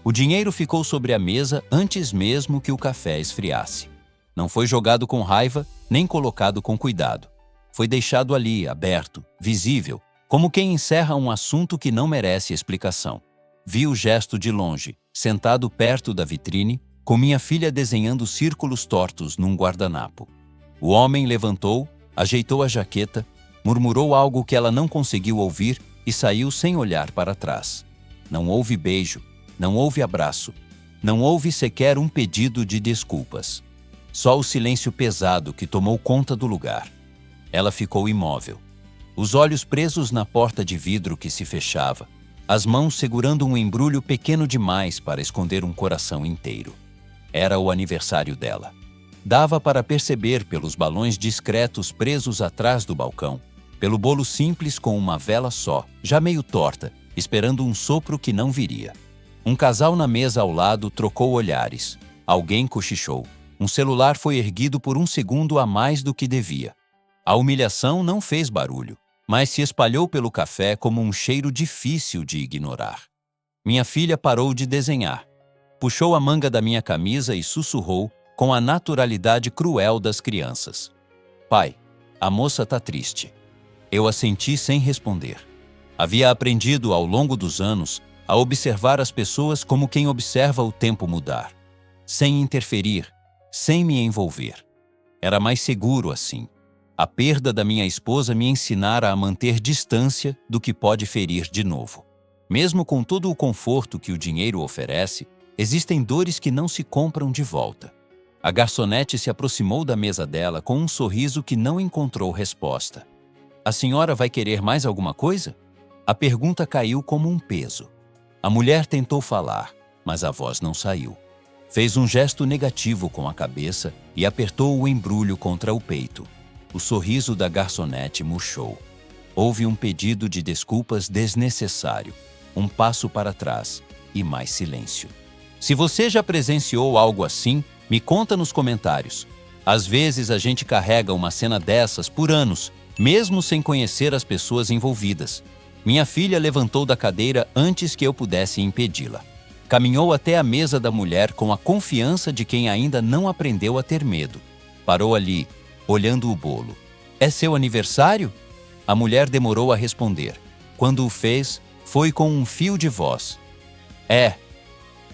O dinheiro ficou sobre a mesa antes mesmo que o café esfriasse. Não foi jogado com raiva, nem colocado com cuidado. Foi deixado ali, aberto, visível, como quem encerra um assunto que não merece explicação. Vi o gesto de longe, sentado perto da vitrine, com minha filha desenhando círculos tortos num guardanapo. O homem levantou, ajeitou a jaqueta, murmurou algo que ela não conseguiu ouvir e saiu sem olhar para trás. Não houve beijo, não houve abraço, não houve sequer um pedido de desculpas. Só o silêncio pesado que tomou conta do lugar. Ela ficou imóvel, os olhos presos na porta de vidro que se fechava, as mãos segurando um embrulho pequeno demais para esconder um coração inteiro. Era o aniversário dela. Dava para perceber pelos balões discretos presos atrás do balcão, pelo bolo simples com uma vela só, já meio torta, esperando um sopro que não viria. Um casal na mesa ao lado trocou olhares. Alguém cochichou. Um celular foi erguido por um segundo a mais do que devia. A humilhação não fez barulho, mas se espalhou pelo café como um cheiro difícil de ignorar. Minha filha parou de desenhar. Puxou a manga da minha camisa e sussurrou com a naturalidade cruel das crianças. Pai, a moça tá triste. Eu assenti sem responder. Havia aprendido ao longo dos anos a observar as pessoas como quem observa o tempo mudar, sem interferir, sem me envolver. Era mais seguro assim. A perda da minha esposa me ensinara a manter distância do que pode ferir de novo. Mesmo com todo o conforto que o dinheiro oferece, existem dores que não se compram de volta. A garçonete se aproximou da mesa dela com um sorriso que não encontrou resposta. A senhora vai querer mais alguma coisa? A pergunta caiu como um peso. A mulher tentou falar, mas a voz não saiu. Fez um gesto negativo com a cabeça e apertou o embrulho contra o peito. O sorriso da garçonete murchou. Houve um pedido de desculpas desnecessário, um passo para trás e mais silêncio. Se você já presenciou algo assim, me conta nos comentários. Às vezes a gente carrega uma cena dessas por anos, mesmo sem conhecer as pessoas envolvidas. Minha filha levantou da cadeira antes que eu pudesse impedi-la. Caminhou até a mesa da mulher com a confiança de quem ainda não aprendeu a ter medo. Parou ali, olhando o bolo. É seu aniversário? A mulher demorou a responder. Quando o fez, foi com um fio de voz. É.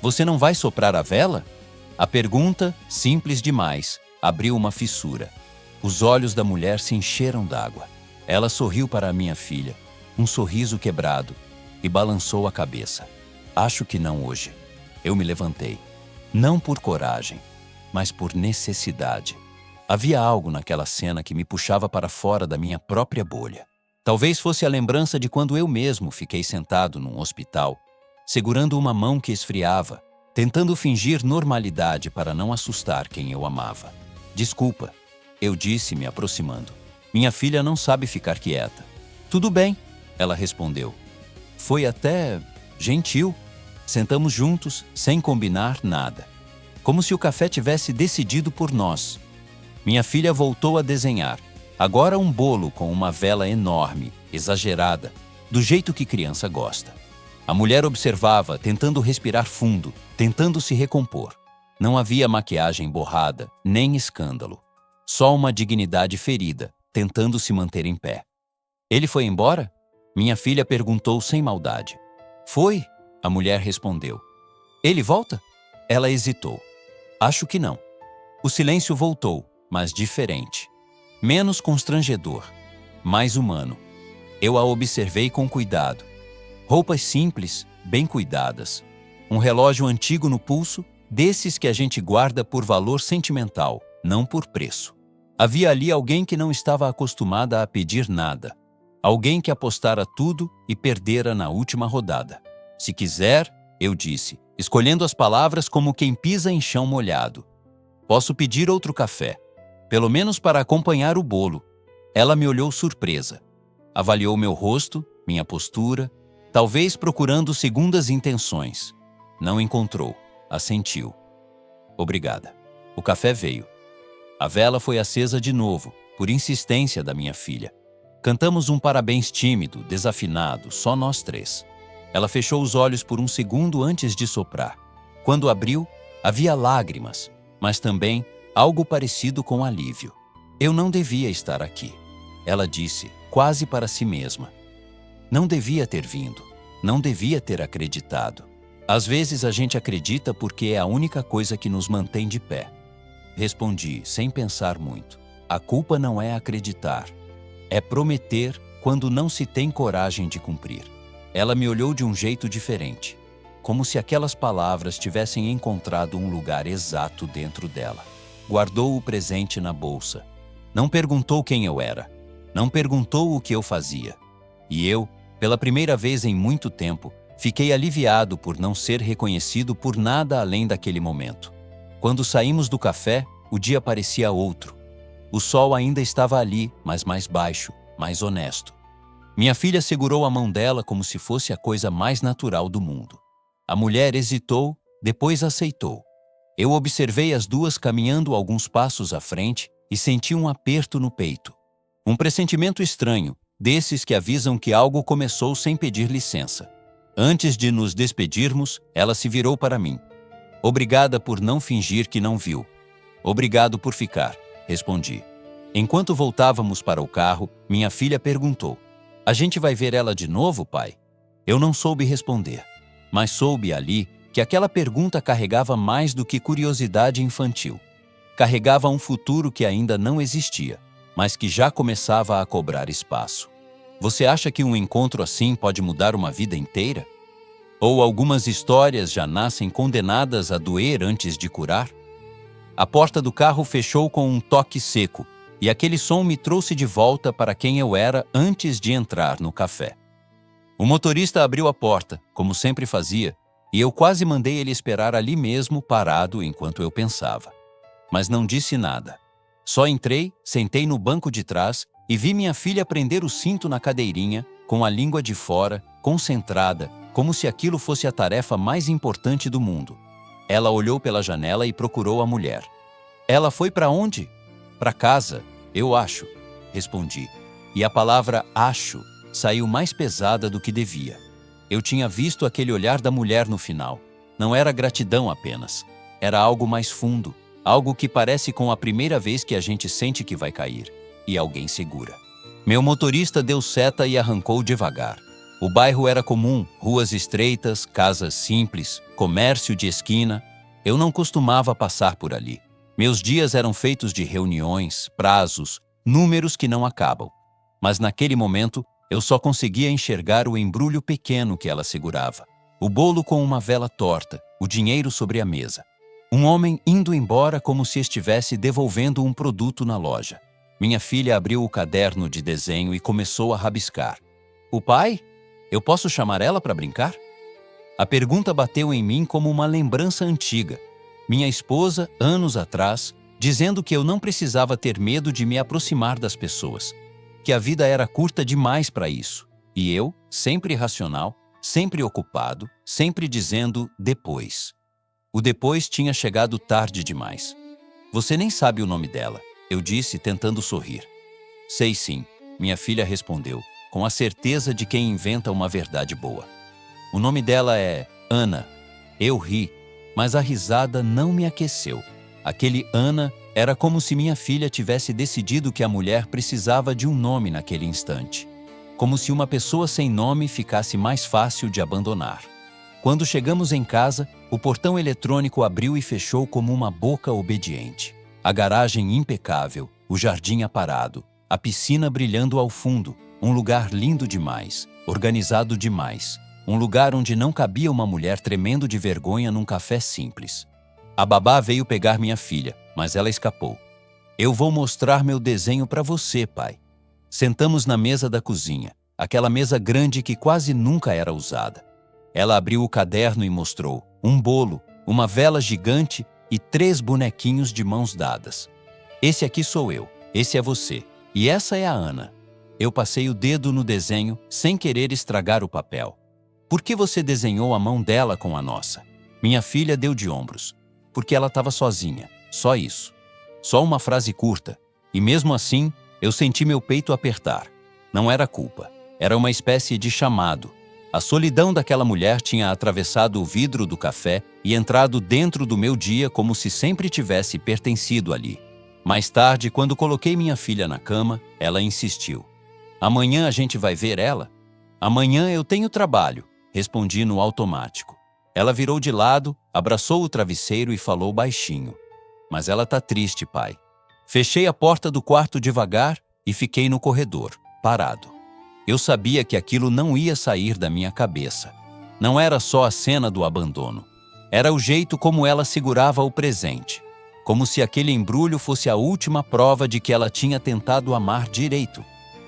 Você não vai soprar a vela? A pergunta, simples demais, abriu uma fissura. Os olhos da mulher se encheram d'água. Ela sorriu para a minha filha, um sorriso quebrado, e balançou a cabeça. Acho que não hoje. Eu me levantei. Não por coragem, mas por necessidade. Havia algo naquela cena que me puxava para fora da minha própria bolha. Talvez fosse a lembrança de quando eu mesmo fiquei sentado num hospital, segurando uma mão que esfriava, tentando fingir normalidade para não assustar quem eu amava. Desculpa, eu disse, me aproximando. Minha filha não sabe ficar quieta. Tudo bem, ela respondeu. Foi até gentil. Sentamos juntos, sem combinar nada. Como se o café tivesse decidido por nós. Minha filha voltou a desenhar. Agora um bolo com uma vela enorme, exagerada, do jeito que criança gosta. A mulher observava, tentando respirar fundo, tentando se recompor. Não havia maquiagem borrada, nem escândalo. Só uma dignidade ferida, tentando se manter em pé. Ele foi embora? Minha filha perguntou sem maldade. Foi, a mulher respondeu. Ele volta? Ela hesitou. Acho que não. O silêncio voltou, mas diferente. Menos constrangedor, mais humano. Eu a observei com cuidado. Roupas simples, bem cuidadas. Um relógio antigo no pulso, desses que a gente guarda por valor sentimental, não por preço. Havia ali alguém que não estava acostumada a pedir nada. Alguém que apostara tudo e perdera na última rodada. Se quiser, eu disse, escolhendo as palavras como quem pisa em chão molhado. Posso pedir outro café, pelo menos para acompanhar o bolo. Ela me olhou surpresa. Avaliou meu rosto, minha postura, talvez procurando segundas intenções. Não encontrou, assentiu. Obrigada. O café veio. A vela foi acesa de novo, por insistência da minha filha. Cantamos um parabéns tímido, desafinado, só nós três. Ela fechou os olhos por um segundo antes de soprar. Quando abriu, havia lágrimas, mas também algo parecido com alívio. Eu não devia estar aqui, ela disse, quase para si mesma. Não devia ter vindo, não devia ter acreditado. Às vezes a gente acredita porque é a única coisa que nos mantém de pé. Respondi, sem pensar muito. A culpa não é acreditar, é prometer quando não se tem coragem de cumprir. Ela me olhou de um jeito diferente, como se aquelas palavras tivessem encontrado um lugar exato dentro dela. Guardou o presente na bolsa. Não perguntou quem eu era. Não perguntou o que eu fazia. E eu, pela primeira vez em muito tempo, fiquei aliviado por não ser reconhecido por nada além daquele momento. Quando saímos do café, o dia parecia outro. O sol ainda estava ali, mas mais baixo, mais honesto. Minha filha segurou a mão dela como se fosse a coisa mais natural do mundo. A mulher hesitou, depois aceitou. Eu observei as duas caminhando alguns passos à frente e senti um aperto no peito. Um pressentimento estranho, desses que avisam que algo começou sem pedir licença. Antes de nos despedirmos, ela se virou para mim. Obrigada por não fingir que não viu. Obrigado por ficar, respondi. Enquanto voltávamos para o carro, minha filha perguntou: a gente vai ver ela de novo, pai? Eu não soube responder, mas soube ali que aquela pergunta carregava mais do que curiosidade infantil. Carregava um futuro que ainda não existia, mas que já começava a cobrar espaço. Você acha que um encontro assim pode mudar uma vida inteira? Ou algumas histórias já nascem condenadas a doer antes de curar? A porta do carro fechou com um toque seco, e aquele som me trouxe de volta para quem eu era antes de entrar no café. O motorista abriu a porta, como sempre fazia, e eu quase mandei ele esperar ali mesmo, parado, enquanto eu pensava. Mas não disse nada. Só entrei, sentei no banco de trás e vi minha filha prender o cinto na cadeirinha, com a língua de fora, concentrada, como se aquilo fosse a tarefa mais importante do mundo. Ela olhou pela janela e procurou a mulher. Ela foi para onde? Para casa, eu acho, respondi. E a palavra acho saiu mais pesada do que devia. Eu tinha visto aquele olhar da mulher no final. Não era gratidão apenas. Era algo mais fundo, algo que parece com a primeira vez que a gente sente que vai cair. E alguém segura. Meu motorista deu seta e arrancou devagar. O bairro era comum, ruas estreitas, casas simples, comércio de esquina. Eu não costumava passar por ali. Meus dias eram feitos de reuniões, prazos, números que não acabam. Mas naquele momento, eu só conseguia enxergar o embrulho pequeno que ela segurava. O bolo com uma vela torta, o dinheiro sobre a mesa. Um homem indo embora como se estivesse devolvendo um produto na loja. Minha filha abriu o caderno de desenho e começou a rabiscar. O pai? Eu posso chamar ela para brincar? A pergunta bateu em mim como uma lembrança antiga. Minha esposa, anos atrás, dizendo que eu não precisava ter medo de me aproximar das pessoas, que a vida era curta demais para isso. E eu, sempre racional, sempre ocupado, sempre dizendo depois. O depois tinha chegado tarde demais. Você nem sabe o nome dela, eu disse, tentando sorrir. Sei sim, minha filha respondeu, com a certeza de quem inventa uma verdade boa. O nome dela é Ana. Eu ri, mas a risada não me aqueceu. Aquele Ana era como se minha filha tivesse decidido que a mulher precisava de um nome naquele instante. Como se uma pessoa sem nome ficasse mais fácil de abandonar. Quando chegamos em casa, o portão eletrônico abriu e fechou como uma boca obediente. A garagem impecável, o jardim aparado, a piscina brilhando ao fundo, um lugar lindo demais, organizado demais. Um lugar onde não cabia uma mulher tremendo de vergonha num café simples. A babá veio pegar minha filha, mas ela escapou. Eu vou mostrar meu desenho para você, pai. Sentamos na mesa da cozinha, aquela mesa grande que quase nunca era usada. Ela abriu o caderno e mostrou um bolo, uma vela gigante e 3 bonequinhos de mãos dadas. Esse aqui sou eu, esse é você, e essa é a Ana. Eu passei o dedo no desenho sem querer estragar o papel. Por que você desenhou a mão dela com a nossa? Minha filha deu de ombros. Porque ela estava sozinha, só isso. Só uma frase curta, e mesmo assim, eu senti meu peito apertar. Não era culpa, era uma espécie de chamado. A solidão daquela mulher tinha atravessado o vidro do café e entrado dentro do meu dia como se sempre tivesse pertencido ali. Mais tarde, quando coloquei minha filha na cama, ela insistiu. Amanhã a gente vai ver ela? Amanhã eu tenho trabalho, respondi no automático. Ela virou de lado, abraçou o travesseiro e falou baixinho. Mas ela tá triste, pai. Fechei a porta do quarto devagar e fiquei no corredor, parado. Eu sabia que aquilo não ia sair da minha cabeça. Não era só a cena do abandono. Era o jeito como ela segurava o presente. Como se aquele embrulho fosse a última prova de que ela tinha tentado amar direito.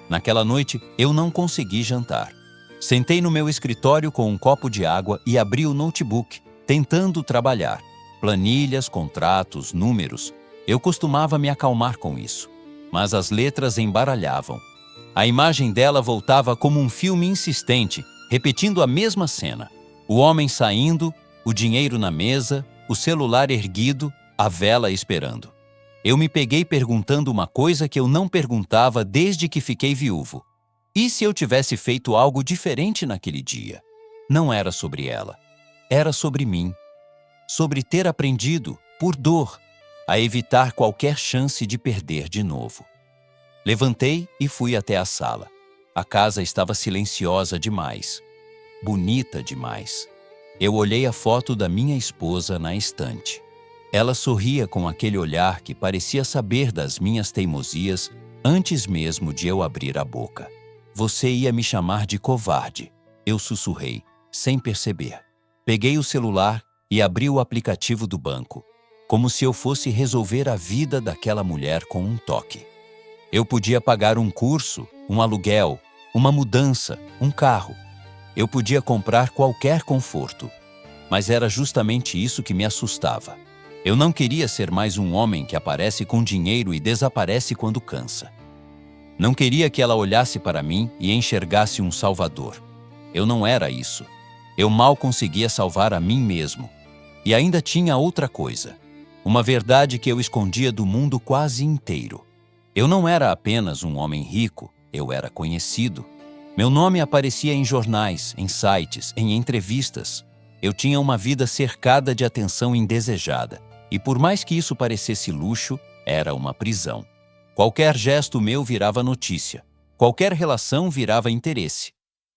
Naquela noite, eu não consegui jantar. Sentei no meu escritório com um copo de água e abri o notebook, tentando trabalhar. Planilhas, contratos, números. Eu costumava me acalmar com isso. Mas as letras embaralhavam. A imagem dela voltava como um filme insistente, repetindo a mesma cena. O homem saindo, o dinheiro na mesa, o celular erguido, a vela esperando. Eu me peguei perguntando uma coisa que eu não perguntava desde que fiquei viúvo. E se eu tivesse feito algo diferente naquele dia? Não era sobre ela. Era sobre mim. Sobre ter aprendido, por dor, a evitar qualquer chance de perder de novo. Levantei e fui até a sala. A casa estava silenciosa demais. Bonita demais. Eu olhei a foto da minha esposa na estante. Ela sorria com aquele olhar que parecia saber das minhas teimosias antes mesmo de eu abrir a boca. Você ia me chamar de covarde, eu sussurrei, sem perceber. Peguei o celular e abri o aplicativo do banco, como se eu fosse resolver a vida daquela mulher com um toque. Eu podia pagar um curso, um aluguel, uma mudança, um carro. Eu podia comprar qualquer conforto. Mas era justamente isso que me assustava. Eu não queria ser mais um homem que aparece com dinheiro e desaparece quando cansa. Não queria que ela olhasse para mim e enxergasse um salvador. Eu não era isso. Eu mal conseguia salvar a mim mesmo. E ainda tinha outra coisa. Uma verdade que eu escondia do mundo quase inteiro. Eu não era apenas um homem rico, eu era conhecido. Meu nome aparecia em jornais, em sites, em entrevistas. Eu tinha uma vida cercada de atenção indesejada. E por mais que isso parecesse luxo, era uma prisão. Qualquer gesto meu virava notícia. Qualquer relação virava interesse.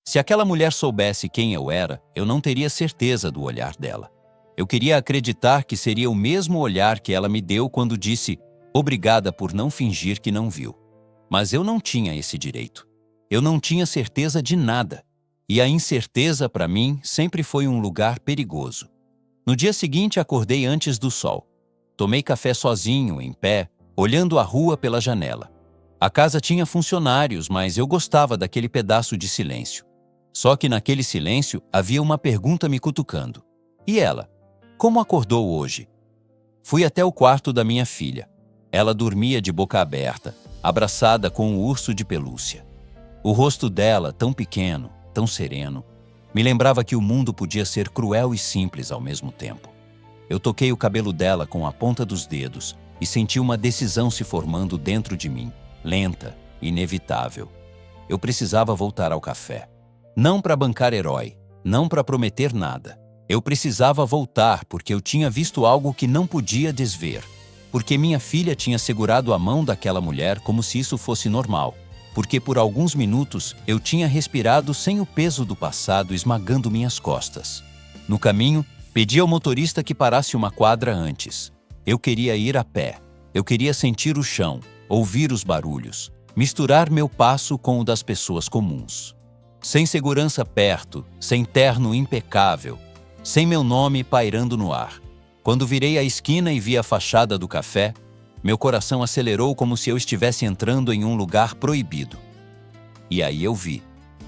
Se aquela mulher soubesse quem eu era, eu não teria certeza do olhar dela. Eu queria acreditar que seria o mesmo olhar que ela me deu quando disse obrigada por não fingir que não viu. Mas eu não tinha esse direito. Eu não tinha certeza de nada. E a incerteza, para mim, sempre foi um lugar perigoso. No dia seguinte, acordei antes do sol. Tomei café sozinho, em pé, olhando a rua pela janela. A casa tinha funcionários, mas eu gostava daquele pedaço de silêncio. Só que naquele silêncio havia uma pergunta me cutucando. E ela? Como acordou hoje? Fui até o quarto da minha filha. Ela dormia de boca aberta, abraçada com um urso de pelúcia. O rosto dela, tão pequeno, tão sereno, me lembrava que o mundo podia ser cruel e simples ao mesmo tempo. Eu toquei o cabelo dela com a ponta dos dedos e senti uma decisão se formando dentro de mim, lenta, inevitável. Eu precisava voltar ao café. Não para bancar herói, não para prometer nada. Eu precisava voltar porque eu tinha visto algo que não podia desver. Porque minha filha tinha segurado a mão daquela mulher como se isso fosse normal. Porque por alguns minutos eu tinha respirado sem o peso do passado esmagando minhas costas. No caminho, pedi ao motorista que parasse uma quadra antes. Eu queria ir a pé. Eu queria sentir o chão, ouvir os barulhos, misturar meu passo com o das pessoas comuns. Sem segurança perto, sem terno impecável, sem meu nome pairando no ar. Quando virei a esquina e vi a fachada do café, meu coração acelerou como se eu estivesse entrando em um lugar proibido. E aí eu vi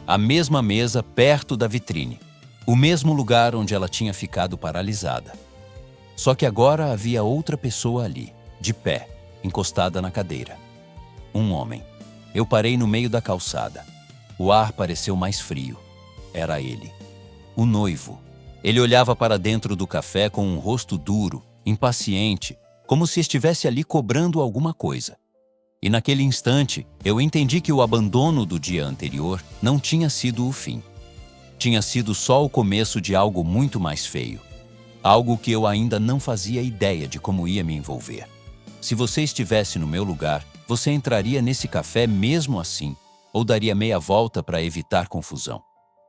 a mesma mesa perto da vitrine, o mesmo lugar onde ela tinha ficado paralisada. Só que agora havia outra pessoa ali, de pé, encostada na cadeira. Um homem. Eu parei no meio da calçada. O ar pareceu mais frio. Era ele. O noivo. Ele olhava para dentro do café com um rosto duro, impaciente, como se estivesse ali cobrando alguma coisa. E naquele instante, eu entendi que o abandono do dia anterior não tinha sido o fim. tinha sido só o começo de algo muito mais feio. Algo que eu ainda não fazia ideia de como ia me envolver. Se você estivesse no meu lugar, você entraria nesse café mesmo assim, ou daria meia volta para evitar confusão.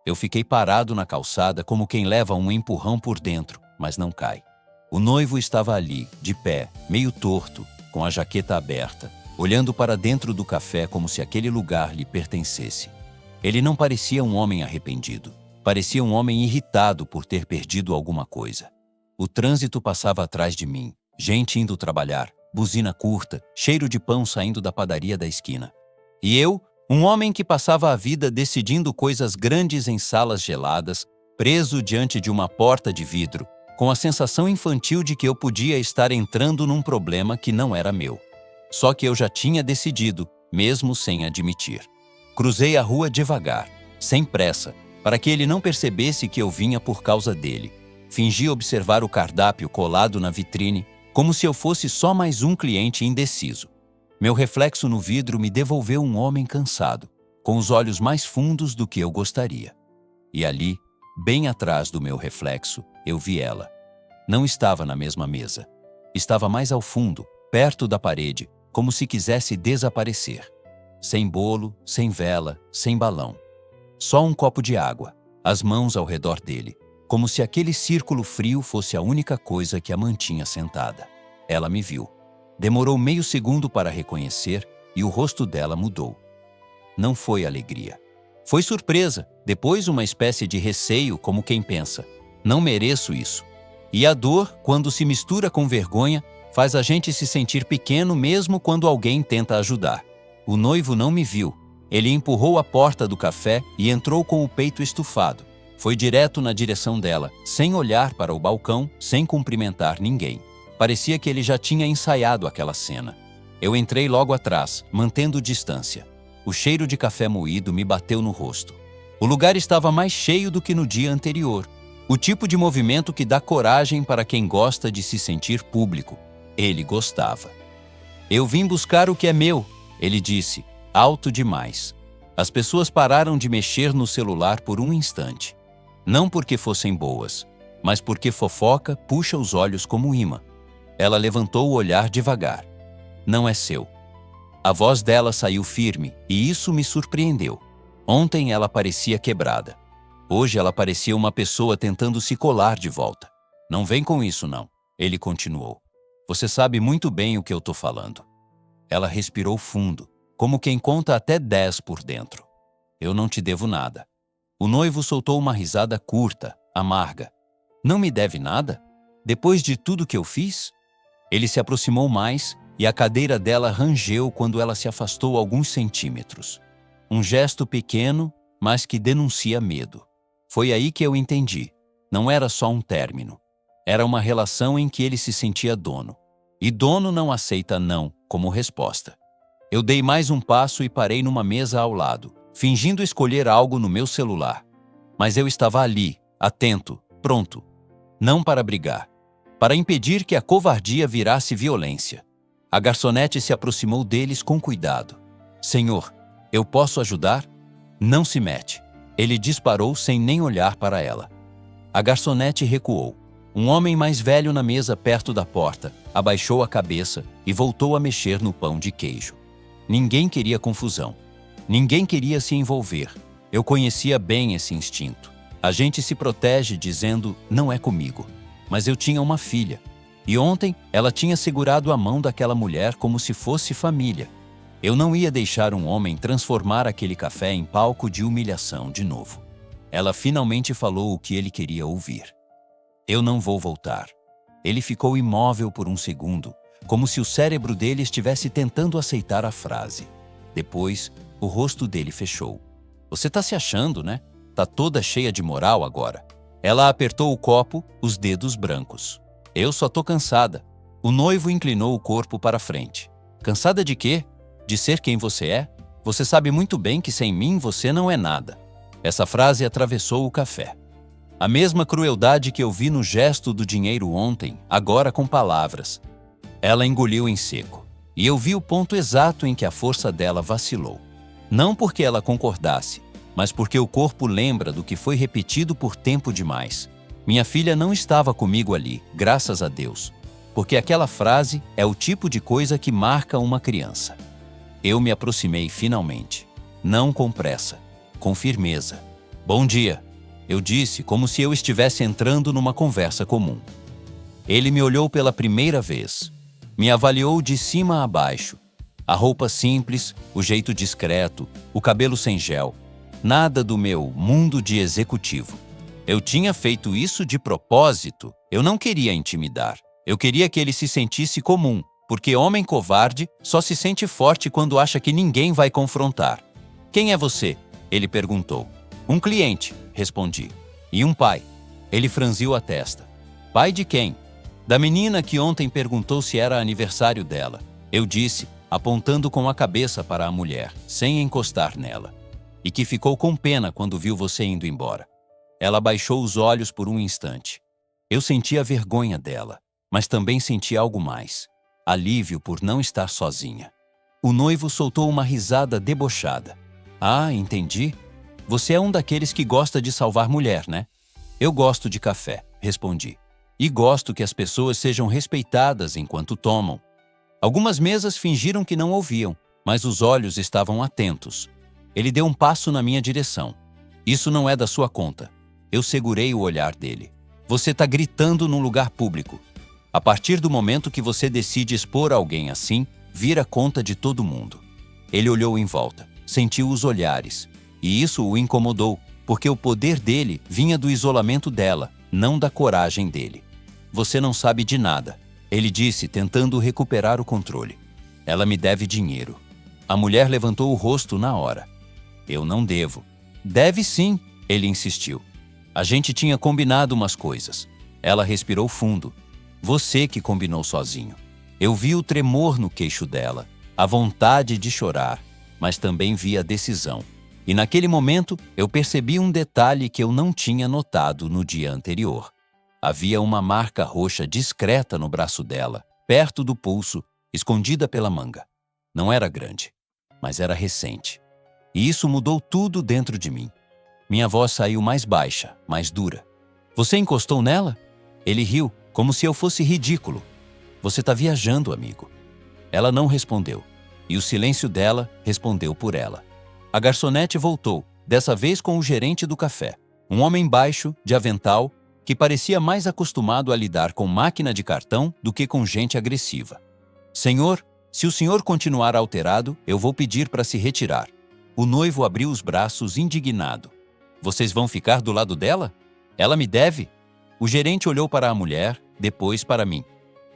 Eu fiquei parado na calçada como quem leva um empurrão por dentro, mas não cai. O noivo estava ali, de pé, meio torto, com a jaqueta aberta, olhando para dentro do café como se aquele lugar lhe pertencesse. Ele não parecia um homem arrependido. Parecia um homem irritado por ter perdido alguma coisa. O trânsito passava atrás de mim, gente indo trabalhar, buzina curta, cheiro de pão saindo da padaria da esquina. E eu, um homem que passava a vida decidindo coisas grandes em salas geladas, preso diante de uma porta de vidro, com a sensação infantil de que eu podia estar entrando num problema que não era meu. Só que eu já tinha decidido, mesmo sem admitir. Cruzei a rua devagar, sem pressa, para que ele não percebesse que eu vinha por causa dele. Fingi observar o cardápio colado na vitrine, como se eu fosse só mais um cliente indeciso. Meu reflexo no vidro me devolveu um homem cansado, com os olhos mais fundos do que eu gostaria. E ali, bem atrás do meu reflexo, eu vi ela. Não estava na mesma mesa. Estava mais ao fundo, perto da parede, como se quisesse desaparecer. Sem bolo, sem vela, sem balão. Só um copo de água, as mãos ao redor dele, como se aquele círculo frio fosse a única coisa que a mantinha sentada. Ela me viu. Demorou meio segundo para reconhecer e o rosto dela mudou. Não foi alegria. Foi surpresa, depois uma espécie de receio, como quem pensa, não mereço isso. E a dor, quando se mistura com vergonha, faz a gente se sentir pequeno mesmo quando alguém tenta ajudar. O noivo não me viu. Ele empurrou a porta do café e entrou com o peito estufado. Foi direto na direção dela, sem olhar para o balcão, sem cumprimentar ninguém. Parecia que ele já tinha ensaiado aquela cena. Eu entrei logo atrás, mantendo distância. O cheiro de café moído me bateu no rosto. O lugar estava mais cheio do que no dia anterior. O tipo de movimento que dá coragem para quem gosta de se sentir público. Ele gostava. Eu vim buscar o que é meu, ele disse, alto demais. As pessoas pararam de mexer no celular por um instante. Não porque fossem boas, mas porque fofoca puxa os olhos como imã. Ela levantou o olhar devagar. Não é seu. A voz dela saiu firme e isso me surpreendeu. Ontem ela parecia quebrada. Hoje ela parecia uma pessoa tentando se colar de volta. Não vem com isso, não. Ele continuou. Você sabe muito bem o que eu tô falando. Ela respirou fundo, como quem conta até 10 por dentro. Eu não te devo nada. O noivo soltou uma risada curta, amarga. Não me deve nada? Depois de tudo que eu fiz? Ele se aproximou mais e a cadeira dela rangeu quando ela se afastou alguns centímetros. Um gesto pequeno, mas que denuncia medo. Foi aí que eu entendi. Não era só um término. Era uma relação em que ele se sentia dono. E dono não aceita não como resposta. Eu dei mais um passo e parei numa mesa ao lado, fingindo escolher algo no meu celular. Mas eu estava ali, atento, pronto. Não para brigar. Para impedir que a covardia virasse violência. A garçonete se aproximou deles com cuidado. Senhor, eu posso ajudar? Não se mete. Ele disparou sem nem olhar para ela. A garçonete recuou. Um homem mais velho na mesa perto da porta abaixou a cabeça e voltou a mexer no pão de queijo. Ninguém queria confusão. Ninguém queria se envolver. Eu conhecia bem esse instinto. A gente se protege dizendo, não é comigo. Mas eu tinha uma filha. E ontem ela tinha segurado a mão daquela mulher como se fosse família. Eu não ia deixar um homem transformar aquele café em palco de humilhação de novo. Ela finalmente falou o que ele queria ouvir. Eu não vou voltar. Ele ficou imóvel por um segundo, como se o cérebro dele estivesse tentando aceitar a frase. Depois, o rosto dele fechou. Você tá se achando, né? Tá toda cheia de moral agora. Ela apertou o copo, os dedos brancos. Eu só tô cansada. O noivo inclinou o corpo para frente. Cansada de quê? De ser quem você é? Você sabe muito bem que sem mim você não é nada. Essa frase atravessou o café. A mesma crueldade que eu vi no gesto do dinheiro ontem, agora com palavras. Ela engoliu em seco. E eu vi o ponto exato em que a força dela vacilou. Não porque ela concordasse, mas porque o corpo lembra do que foi repetido por tempo demais. Minha filha não estava comigo ali, graças a Deus, porque aquela frase é o tipo de coisa que marca uma criança. Eu me aproximei finalmente, não com pressa, com firmeza. Bom dia, eu disse, como se eu estivesse entrando numa conversa comum. Ele me olhou pela primeira vez, me avaliou de cima a baixo. A roupa simples, o jeito discreto, o cabelo sem gel. Nada do meu mundo de executivo. Eu tinha feito isso de propósito. Eu não queria intimidar. Eu queria que ele se sentisse comum, porque homem covarde só se sente forte quando acha que ninguém vai confrontar. Quem é você? Ele perguntou. Um cliente, respondi. E um pai? Ele franziu a testa. Pai de quem? Da menina que ontem perguntou se era aniversário dela. Eu disse, apontando com a cabeça para a mulher, sem encostar nela. E que ficou com pena quando viu você indo embora. Ela baixou os olhos por um instante. Eu sentia vergonha dela, mas também senti algo mais. Alívio por não estar sozinha. O noivo soltou uma risada debochada. Ah, entendi. Você é um daqueles que gosta de salvar mulher, né? Eu gosto de café, respondi. E gosto que as pessoas sejam respeitadas enquanto tomam. Algumas mesas fingiram que não ouviam, mas os olhos estavam atentos. Ele deu um passo na minha direção. Isso não é da sua conta. Eu segurei o olhar dele. Você está gritando num lugar público. A partir do momento que você decide expor alguém assim, vira conta de todo mundo. Ele olhou em volta, sentiu os olhares. E isso o incomodou, porque o poder dele vinha do isolamento dela, não da coragem dele. Você não sabe de nada, ele disse, tentando recuperar o controle. Ela me deve dinheiro. A mulher levantou o rosto na hora. Eu não devo. Deve sim, ele insistiu. A gente tinha combinado umas coisas. Ela respirou fundo. Você que combinou sozinho. Eu vi o tremor no queixo dela, a vontade de chorar, mas também vi a decisão. E naquele momento, eu percebi um detalhe que eu não tinha notado no dia anterior. Havia uma marca roxa discreta no braço dela, perto do pulso, escondida pela manga. Não era grande, mas era recente. E isso mudou tudo dentro de mim. Minha voz saiu mais baixa, mais dura. Você encostou nela? Ele riu, como se eu fosse ridículo. Você está viajando, amigo. Ela não respondeu, e o silêncio dela respondeu por ela. A garçonete voltou, dessa vez com o gerente do café. Um homem baixo, de avental, que parecia mais acostumado a lidar com máquina de cartão do que com gente agressiva. Senhor, se o senhor continuar alterado, eu vou pedir para se retirar. O noivo abriu os braços indignado. Vocês vão ficar do lado dela? Ela me deve? O gerente olhou para a mulher, depois para mim.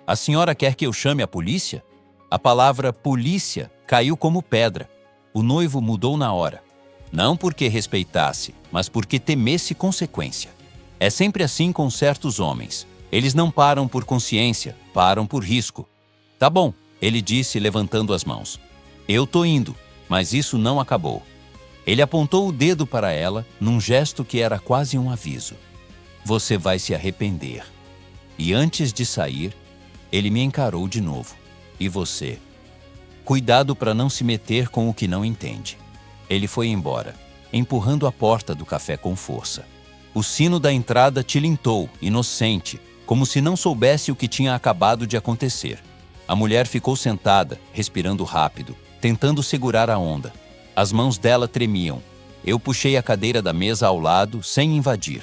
A senhora quer que eu chame a polícia? A palavra polícia caiu como pedra. O noivo mudou na hora. Não porque respeitasse, mas porque temesse consequência. É sempre assim com certos homens. Eles não param por consciência, param por risco. Tá bom, ele disse levantando as mãos. Eu tô indo, mas isso não acabou. Ele apontou o dedo para ela, num gesto que era quase um aviso. Você vai se arrepender. E antes de sair, ele me encarou de novo. E você? Cuidado para não se meter com o que não entende. Ele foi embora, empurrando a porta do café com força. O sino da entrada tilintou, inocente, como se não soubesse o que tinha acabado de acontecer. A mulher ficou sentada, respirando rápido, tentando segurar a onda. As mãos dela tremiam. Eu puxei a cadeira da mesa ao lado, sem invadir.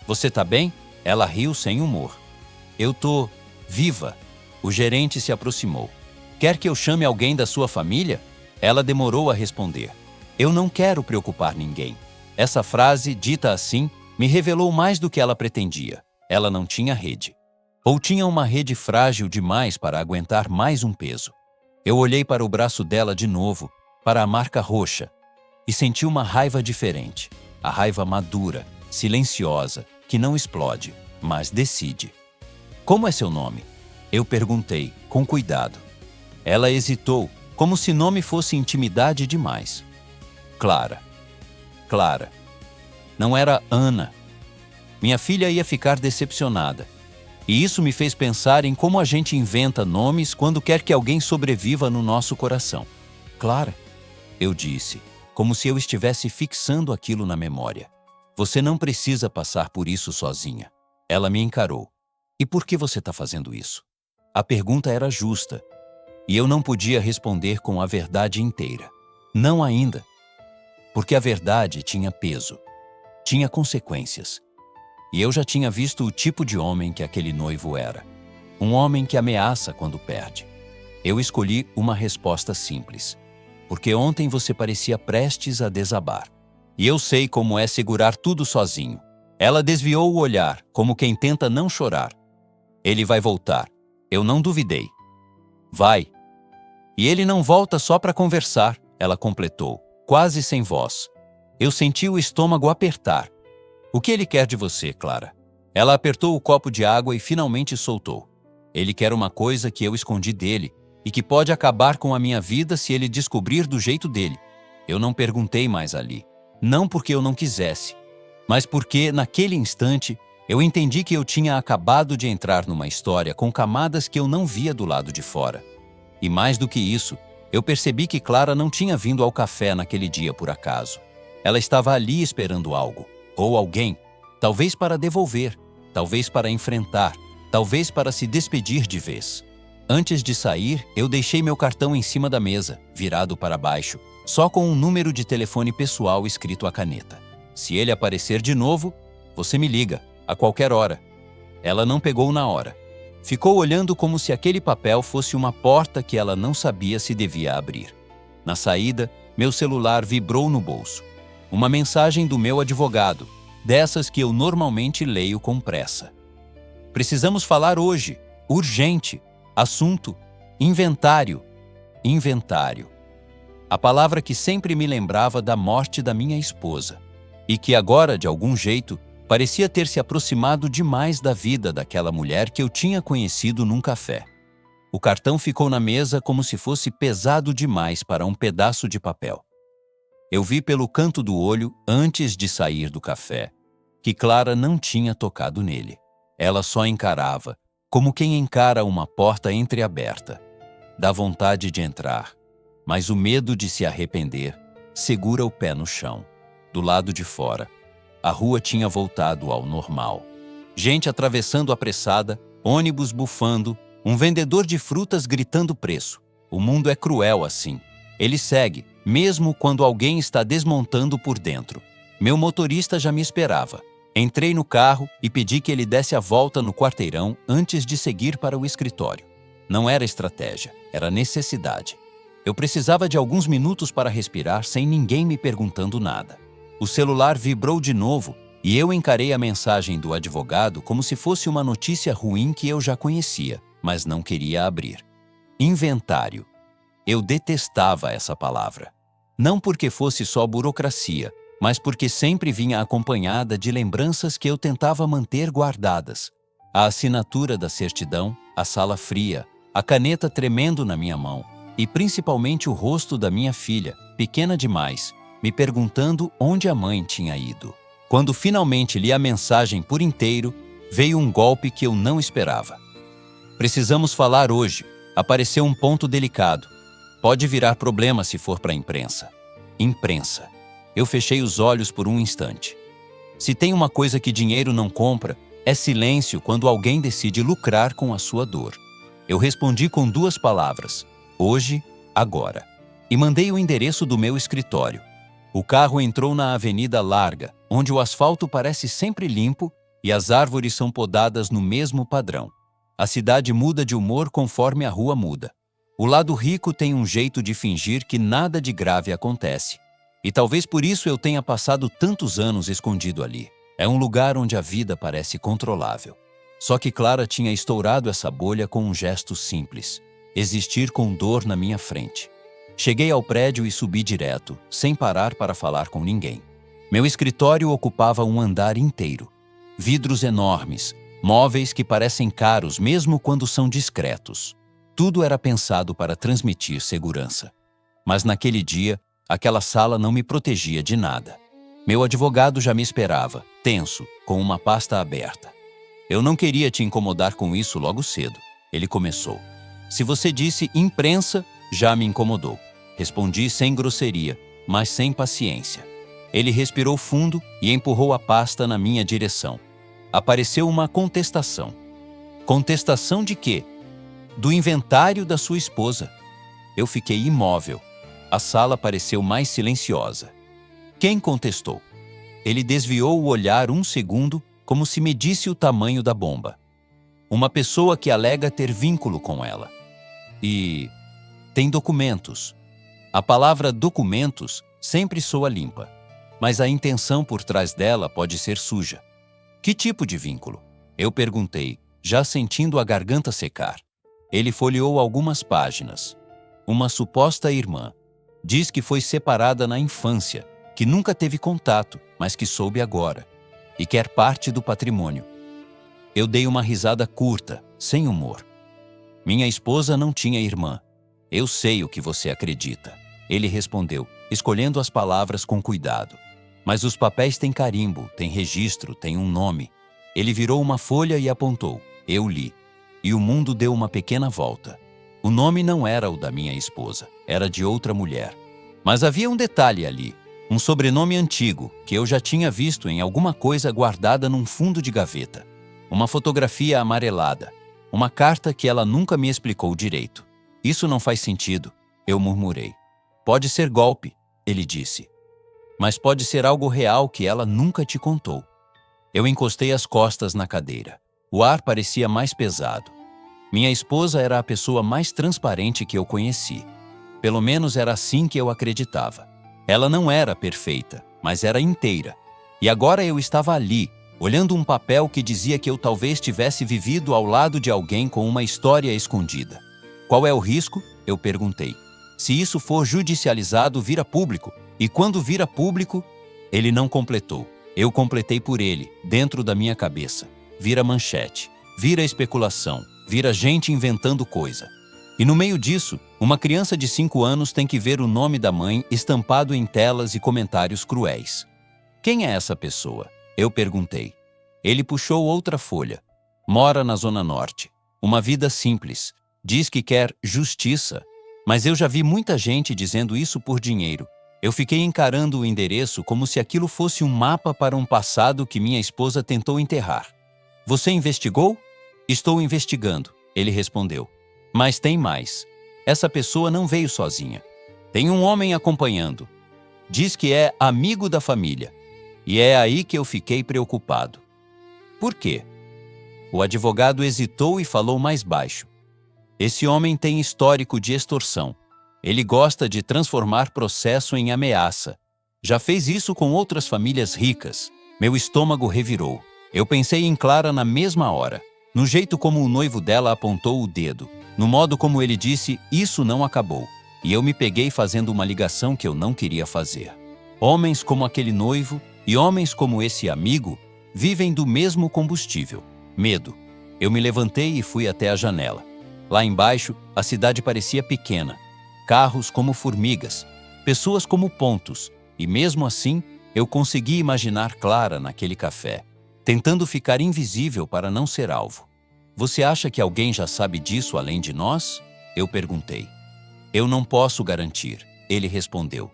Você tá bem? Ela riu sem humor. Eu tô viva. O gerente se aproximou. Quer que eu chame alguém da sua família? Ela demorou a responder. Eu não quero preocupar ninguém. Essa frase, dita assim, me revelou mais do que ela pretendia. Ela não tinha rede. Ou tinha uma rede frágil demais para aguentar mais um peso. Eu olhei para o braço dela de novo, para a marca roxa, e senti uma raiva diferente. A raiva madura, silenciosa, que não explode, mas decide. Como é seu nome? Eu perguntei, com cuidado. Ela hesitou, como se nome fosse intimidade demais. Clara. Clara. Não era Ana. Minha filha ia ficar decepcionada. E isso me fez pensar em como a gente inventa nomes quando quer que alguém sobreviva no nosso coração. Clara, eu disse. como se eu estivesse fixando aquilo na memória. Você não precisa passar por isso sozinha. Ela me encarou. E por que você está fazendo isso? A pergunta era justa, e eu não podia responder com a verdade inteira. Não ainda. Porque a verdade tinha peso, tinha consequências. E eu já tinha visto o tipo de homem que aquele noivo era. Um homem que ameaça quando perde. Eu escolhi uma resposta simples. Porque ontem você parecia prestes a desabar. E eu sei como é segurar tudo sozinho. Ela desviou o olhar, como quem tenta não chorar. Ele vai voltar. Eu não duvidei. Vai. E ele não volta só para conversar, ela completou, quase sem voz. Eu senti o estômago apertar. O que ele quer de você, Clara? Ela apertou o copo de água e finalmente soltou. Ele quer uma coisa que eu escondi dele e que pode acabar com a minha vida se ele descobrir do jeito dele. Eu não perguntei mais ali. Não porque eu não quisesse, mas porque, naquele instante, eu entendi que eu tinha acabado de entrar numa história com camadas que eu não via do lado de fora. E mais do que isso, eu percebi que Clara não tinha vindo ao café naquele dia por acaso. Ela estava ali esperando algo, ou alguém, talvez para devolver, talvez para enfrentar, talvez para se despedir de vez. Antes de sair, eu deixei meu cartão em cima da mesa, virado para baixo, só com um número de telefone pessoal escrito à caneta. Se ele aparecer de novo, você me liga, a qualquer hora. Ela não pegou na hora. Ficou olhando como se aquele papel fosse uma porta que ela não sabia se devia abrir. Na saída, meu celular vibrou no bolso. Uma mensagem do meu advogado, dessas que eu normalmente leio com pressa. Precisamos falar hoje. Urgente. Assunto. Inventário. Inventário. A palavra que sempre me lembrava da morte da minha esposa. E que agora, de algum jeito, parecia ter se aproximado demais da vida daquela mulher que eu tinha conhecido num café. O cartão ficou na mesa como se fosse pesado demais para um pedaço de papel. Eu vi pelo canto do olho, antes de sair do café, que Clara não tinha tocado nele. Ela só encarava, como quem encara uma porta entreaberta. Dá vontade de entrar, mas o medo de se arrepender segura o pé no chão. Do lado de fora, a rua tinha voltado ao normal. Gente atravessando apressada, ônibus bufando, um vendedor de frutas gritando preço. O mundo é cruel assim. Ele segue, mesmo quando alguém está desmontando por dentro. Meu motorista já me esperava. Entrei no carro e pedi que ele desse a volta no quarteirão antes de seguir para o escritório. Não era estratégia, era necessidade. Eu precisava de alguns minutos para respirar sem ninguém me perguntando nada. O celular vibrou de novo e eu encarei a mensagem do advogado como se fosse uma notícia ruim que eu já conhecia, mas não queria abrir. Inventário. Eu detestava essa palavra. Não porque fosse só burocracia, mas porque sempre vinha acompanhada de lembranças que eu tentava manter guardadas. A assinatura da certidão, a sala fria, a caneta tremendo na minha mão e principalmente o rosto da minha filha, pequena demais, me perguntando onde a mãe tinha ido. Quando finalmente li a mensagem por inteiro, veio um golpe que eu não esperava. Precisamos falar hoje. Apareceu um ponto delicado. Pode virar problema se for para a imprensa. Imprensa. Eu fechei os olhos por um instante. Se tem uma coisa que dinheiro não compra, é silêncio quando alguém decide lucrar com a sua dor. Eu respondi com 2 palavras. Hoje, agora. E mandei o endereço do meu escritório. O carro entrou na avenida larga, onde o asfalto parece sempre limpo e as árvores são podadas no mesmo padrão. A cidade muda de humor conforme a rua muda. O lado rico tem um jeito de fingir que nada de grave acontece. E talvez por isso eu tenha passado tantos anos escondido ali. É um lugar onde a vida parece controlável. Só que Clara tinha estourado essa bolha com um gesto simples. Existir com dor na minha frente. Cheguei ao prédio e subi direto, sem parar para falar com ninguém. Meu escritório ocupava um andar inteiro. Vidros enormes, móveis que parecem caros mesmo quando são discretos. Tudo era pensado para transmitir segurança. Mas naquele dia, aquela sala não me protegia de nada. Meu advogado já me esperava, tenso, com uma pasta aberta. Eu não queria te incomodar com isso logo cedo. Ele começou. Se você disse imprensa, já me incomodou. Respondi sem grosseria, mas sem paciência. Ele respirou fundo e empurrou a pasta na minha direção. Apareceu uma contestação. Contestação de quê? Do inventário da sua esposa. Eu fiquei imóvel. A sala pareceu mais silenciosa. Quem contestou? Ele desviou o olhar um segundo, como se medisse o tamanho da bomba. Uma pessoa que alega ter vínculo com ela. E tem documentos. A palavra documentos sempre soa limpa, mas a intenção por trás dela pode ser suja. Que tipo de vínculo? Eu perguntei, já sentindo a garganta secar. Ele folheou algumas páginas. Uma suposta irmã. Diz que foi separada na infância, que nunca teve contato, mas que soube agora, e quer parte do patrimônio. Eu dei uma risada curta, sem humor. Minha esposa não tinha irmã. Eu sei o que você acredita. Ele respondeu, escolhendo as palavras com cuidado. Mas os papéis têm carimbo, têm registro, têm um nome. Ele virou uma folha e apontou. Eu li. E o mundo deu uma pequena volta. O nome não era o da minha esposa, era de outra mulher. Mas havia um detalhe ali, um sobrenome antigo, que eu já tinha visto em alguma coisa guardada num fundo de gaveta. Uma fotografia amarelada, uma carta que ela nunca me explicou direito. Isso não faz sentido, eu murmurei. Pode ser golpe, ele disse. Mas pode ser algo real que ela nunca te contou. Eu encostei as costas na cadeira. O ar parecia mais pesado. Minha esposa era a pessoa mais transparente que eu conheci. Pelo menos era assim que eu acreditava. Ela não era perfeita, mas era inteira. E agora eu estava ali, olhando um papel que dizia que eu talvez tivesse vivido ao lado de alguém com uma história escondida. Qual é o risco? Eu perguntei. Se isso for judicializado, vira público. E quando vira público, ele não completou. Eu completei por ele, dentro da minha cabeça. Vira manchete, vira especulação, vira gente inventando coisa. E no meio disso, uma criança de 5 anos tem que ver o nome da mãe estampado em telas e comentários cruéis. Quem é essa pessoa? Eu perguntei. Ele puxou outra folha. Mora na Zona Norte. Uma vida simples. Diz que quer justiça. Mas eu já vi muita gente dizendo isso por dinheiro. Eu fiquei encarando o endereço como se aquilo fosse um mapa para um passado que minha esposa tentou enterrar. Você investigou? Estou investigando, ele respondeu. Mas tem mais. Essa pessoa não veio sozinha. Tem um homem acompanhando. Diz que é amigo da família. E é aí que eu fiquei preocupado. Por quê? O advogado hesitou e falou mais baixo. Esse homem tem histórico de extorsão. Ele gosta de transformar processo em ameaça. Já fez isso com outras famílias ricas. Meu estômago revirou. Eu pensei em Clara na mesma hora, no jeito como o noivo dela apontou o dedo, no modo como ele disse, isso não acabou. E eu me peguei fazendo uma ligação que eu não queria fazer. Homens como aquele noivo e homens como esse amigo vivem do mesmo combustível, medo. Eu me levantei e fui até a janela. Lá embaixo, a cidade parecia pequena. Carros como formigas, pessoas como pontos, e mesmo assim, eu consegui imaginar Clara naquele café, tentando ficar invisível para não ser alvo. Você acha que alguém já sabe disso além de nós? Eu perguntei. Eu não posso garantir, ele respondeu.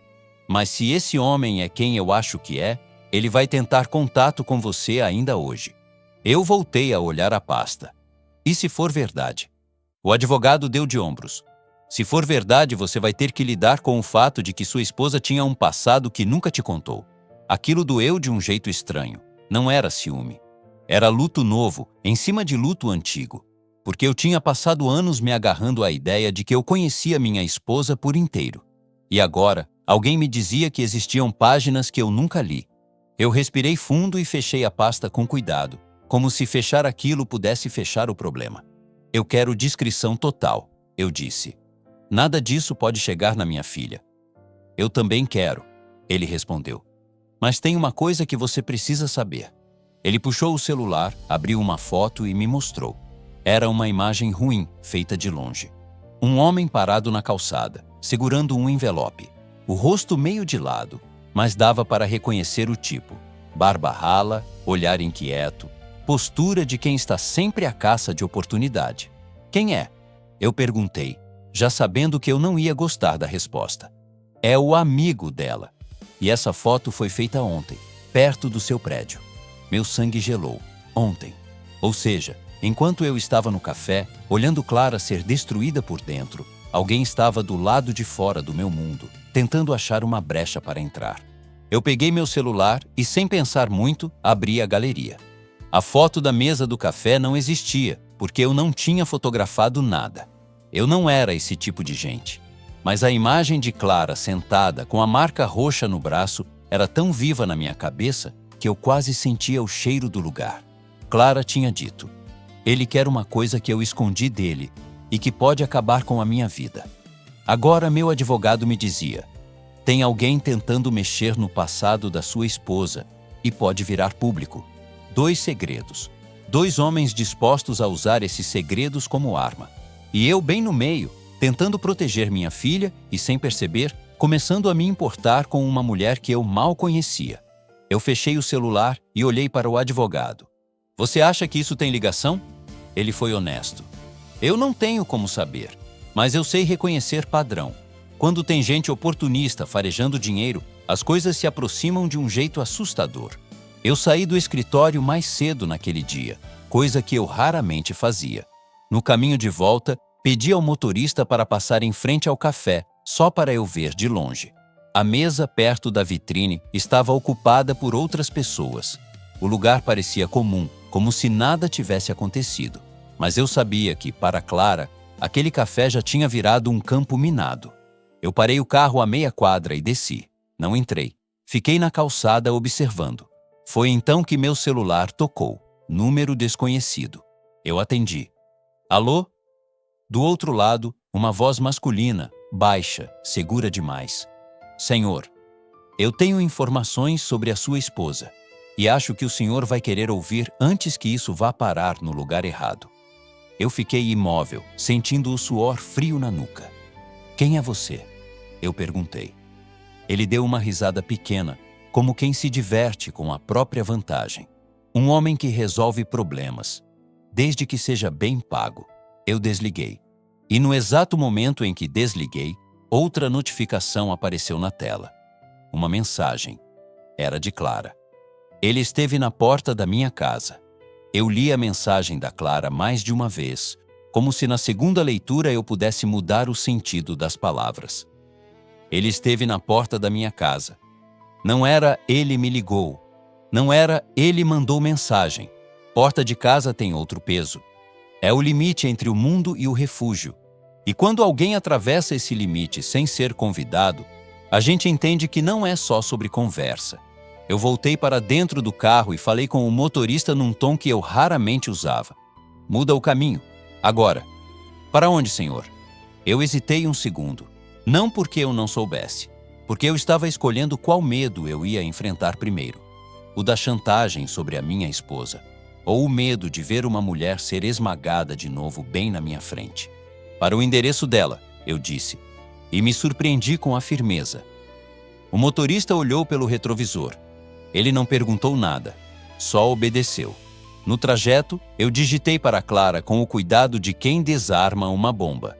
Mas se esse homem é quem eu acho que é, ele vai tentar contato com você ainda hoje. Eu voltei a olhar a pasta. E se for verdade? O advogado deu de ombros. Se for verdade, você vai ter que lidar com o fato de que sua esposa tinha um passado que nunca te contou. Aquilo doeu de um jeito estranho. Não era ciúme. Era luto novo, em cima de luto antigo. Porque eu tinha passado anos me agarrando à ideia de que eu conhecia minha esposa por inteiro. E agora, alguém me dizia que existiam páginas que eu nunca li. Eu respirei fundo e fechei a pasta com cuidado, como se fechar aquilo pudesse fechar o problema. Eu quero discrição total, eu disse. Nada disso pode chegar na minha filha. Eu também quero, ele respondeu. Mas tem uma coisa que você precisa saber. Ele puxou o celular, abriu uma foto e me mostrou. Era uma imagem ruim, feita de longe. Um homem parado na calçada, segurando um envelope. O rosto meio de lado, mas dava para reconhecer o tipo. Barba rala, olhar inquieto, postura de quem está sempre à caça de oportunidade. Quem é? Eu perguntei, já sabendo que eu não ia gostar da resposta. é o amigo dela. E essa foto foi feita ontem, perto do seu prédio. Meu sangue gelou. Ontem. Ou seja, enquanto eu estava no café, olhando Clara ser destruída por dentro, alguém estava do lado de fora do meu mundo, tentando achar uma brecha para entrar. Eu peguei meu celular e, sem pensar muito, abri a galeria. A foto da mesa do café não existia, porque eu não tinha fotografado nada. Eu não era esse tipo de gente. Mas a imagem de Clara sentada com a marca roxa no braço era tão viva na minha cabeça que eu quase sentia o cheiro do lugar. Clara tinha dito: "Ele quer uma coisa que eu escondi dele e que pode acabar com a minha vida." Agora meu advogado me dizia: "Tem alguém tentando mexer no passado da sua esposa e pode virar público. 2 segredos. 2 homens dispostos a usar esses segredos como arma. E eu bem no meio, tentando proteger minha filha e, sem perceber, começando a me importar com uma mulher que eu mal conhecia." Eu fechei o celular e olhei para o advogado. "Você acha que isso tem ligação?" Ele foi honesto. "Eu não tenho como saber, mas eu sei reconhecer padrão. Quando tem gente oportunista farejando dinheiro, as coisas se aproximam de um jeito assustador." Eu saí do escritório mais cedo naquele dia, coisa que eu raramente fazia. No caminho de volta, pedi ao motorista para passar em frente ao café, só para eu ver de longe. A mesa perto da vitrine estava ocupada por outras pessoas. O lugar parecia comum, como se nada tivesse acontecido. Mas eu sabia que, para Clara, aquele café já tinha virado um campo minado. Eu parei o carro a meia quadra e desci. Não entrei. Fiquei na calçada observando. Foi então que meu celular tocou. Número desconhecido. Eu atendi. "Alô?" Do outro lado, uma voz masculina, baixa, segura demais. "Senhor, eu tenho informações sobre a sua esposa e acho que o senhor vai querer ouvir antes que isso vá parar no lugar errado." Eu fiquei imóvel, sentindo o suor frio na nuca. "Quem é você?" eu perguntei. Ele deu uma risada pequena, como quem se diverte com a própria vantagem. "Um homem que resolve problemas, desde que seja bem pago." Eu desliguei. E no exato momento em que desliguei, outra notificação apareceu na tela. Uma mensagem. Era de Clara. "Ele esteve na porta da minha casa." Eu li a mensagem da Clara mais de uma vez, como se na segunda leitura eu pudesse mudar o sentido das palavras. "Ele esteve na porta da minha casa." Não era "ele me ligou." Não era "ele mandou mensagem." Porta de casa tem outro peso. É o limite entre o mundo e o refúgio. E quando alguém atravessa esse limite sem ser convidado, a gente entende que não é só sobre conversa. Eu voltei para dentro do carro e falei com o motorista num tom que eu raramente usava. "Muda o caminho. Agora." "Para onde, senhor?" Eu hesitei um segundo. Não porque eu não soubesse, porque eu estava escolhendo qual medo eu ia enfrentar primeiro. O da chantagem sobre a minha esposa, ou o medo de ver uma mulher ser esmagada de novo bem na minha frente. "Para o endereço dela," eu disse, e me surpreendi com a firmeza. O motorista olhou pelo retrovisor. Ele não perguntou nada, só obedeceu. No trajeto, eu digitei para Clara com o cuidado de quem desarma uma bomba.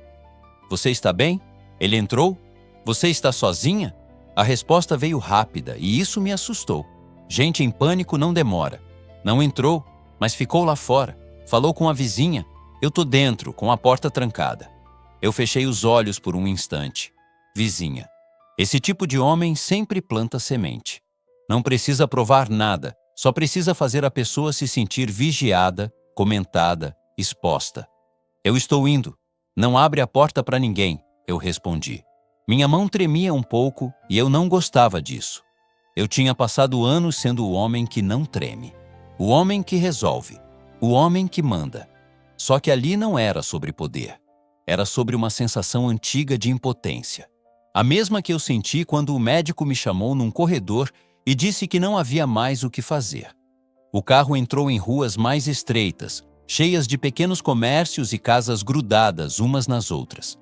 "Você está bem? Ele entrou? Você está sozinha?" A resposta veio rápida e isso me assustou. Gente em pânico não demora. Não entrou, mas ficou lá fora. Falou com a vizinha. Eu tô dentro, com a porta trancada. Eu fechei os olhos por um instante. Vizinha. Esse tipo de homem sempre planta semente. Não precisa provar nada, só precisa fazer a pessoa se sentir vigiada, comentada, exposta. "Eu estou indo. Não abre a porta para ninguém," eu respondi. Minha mão tremia um pouco e eu não gostava disso. Eu tinha passado anos sendo o homem que não treme. O homem que resolve. O homem que manda. Só que ali não era sobre poder. Era sobre uma sensação antiga de impotência. A mesma que eu senti quando o médico me chamou num corredor e disse que não havia mais o que fazer. O carro entrou em ruas mais estreitas, cheias de pequenos comércios e casas grudadas umas nas outras.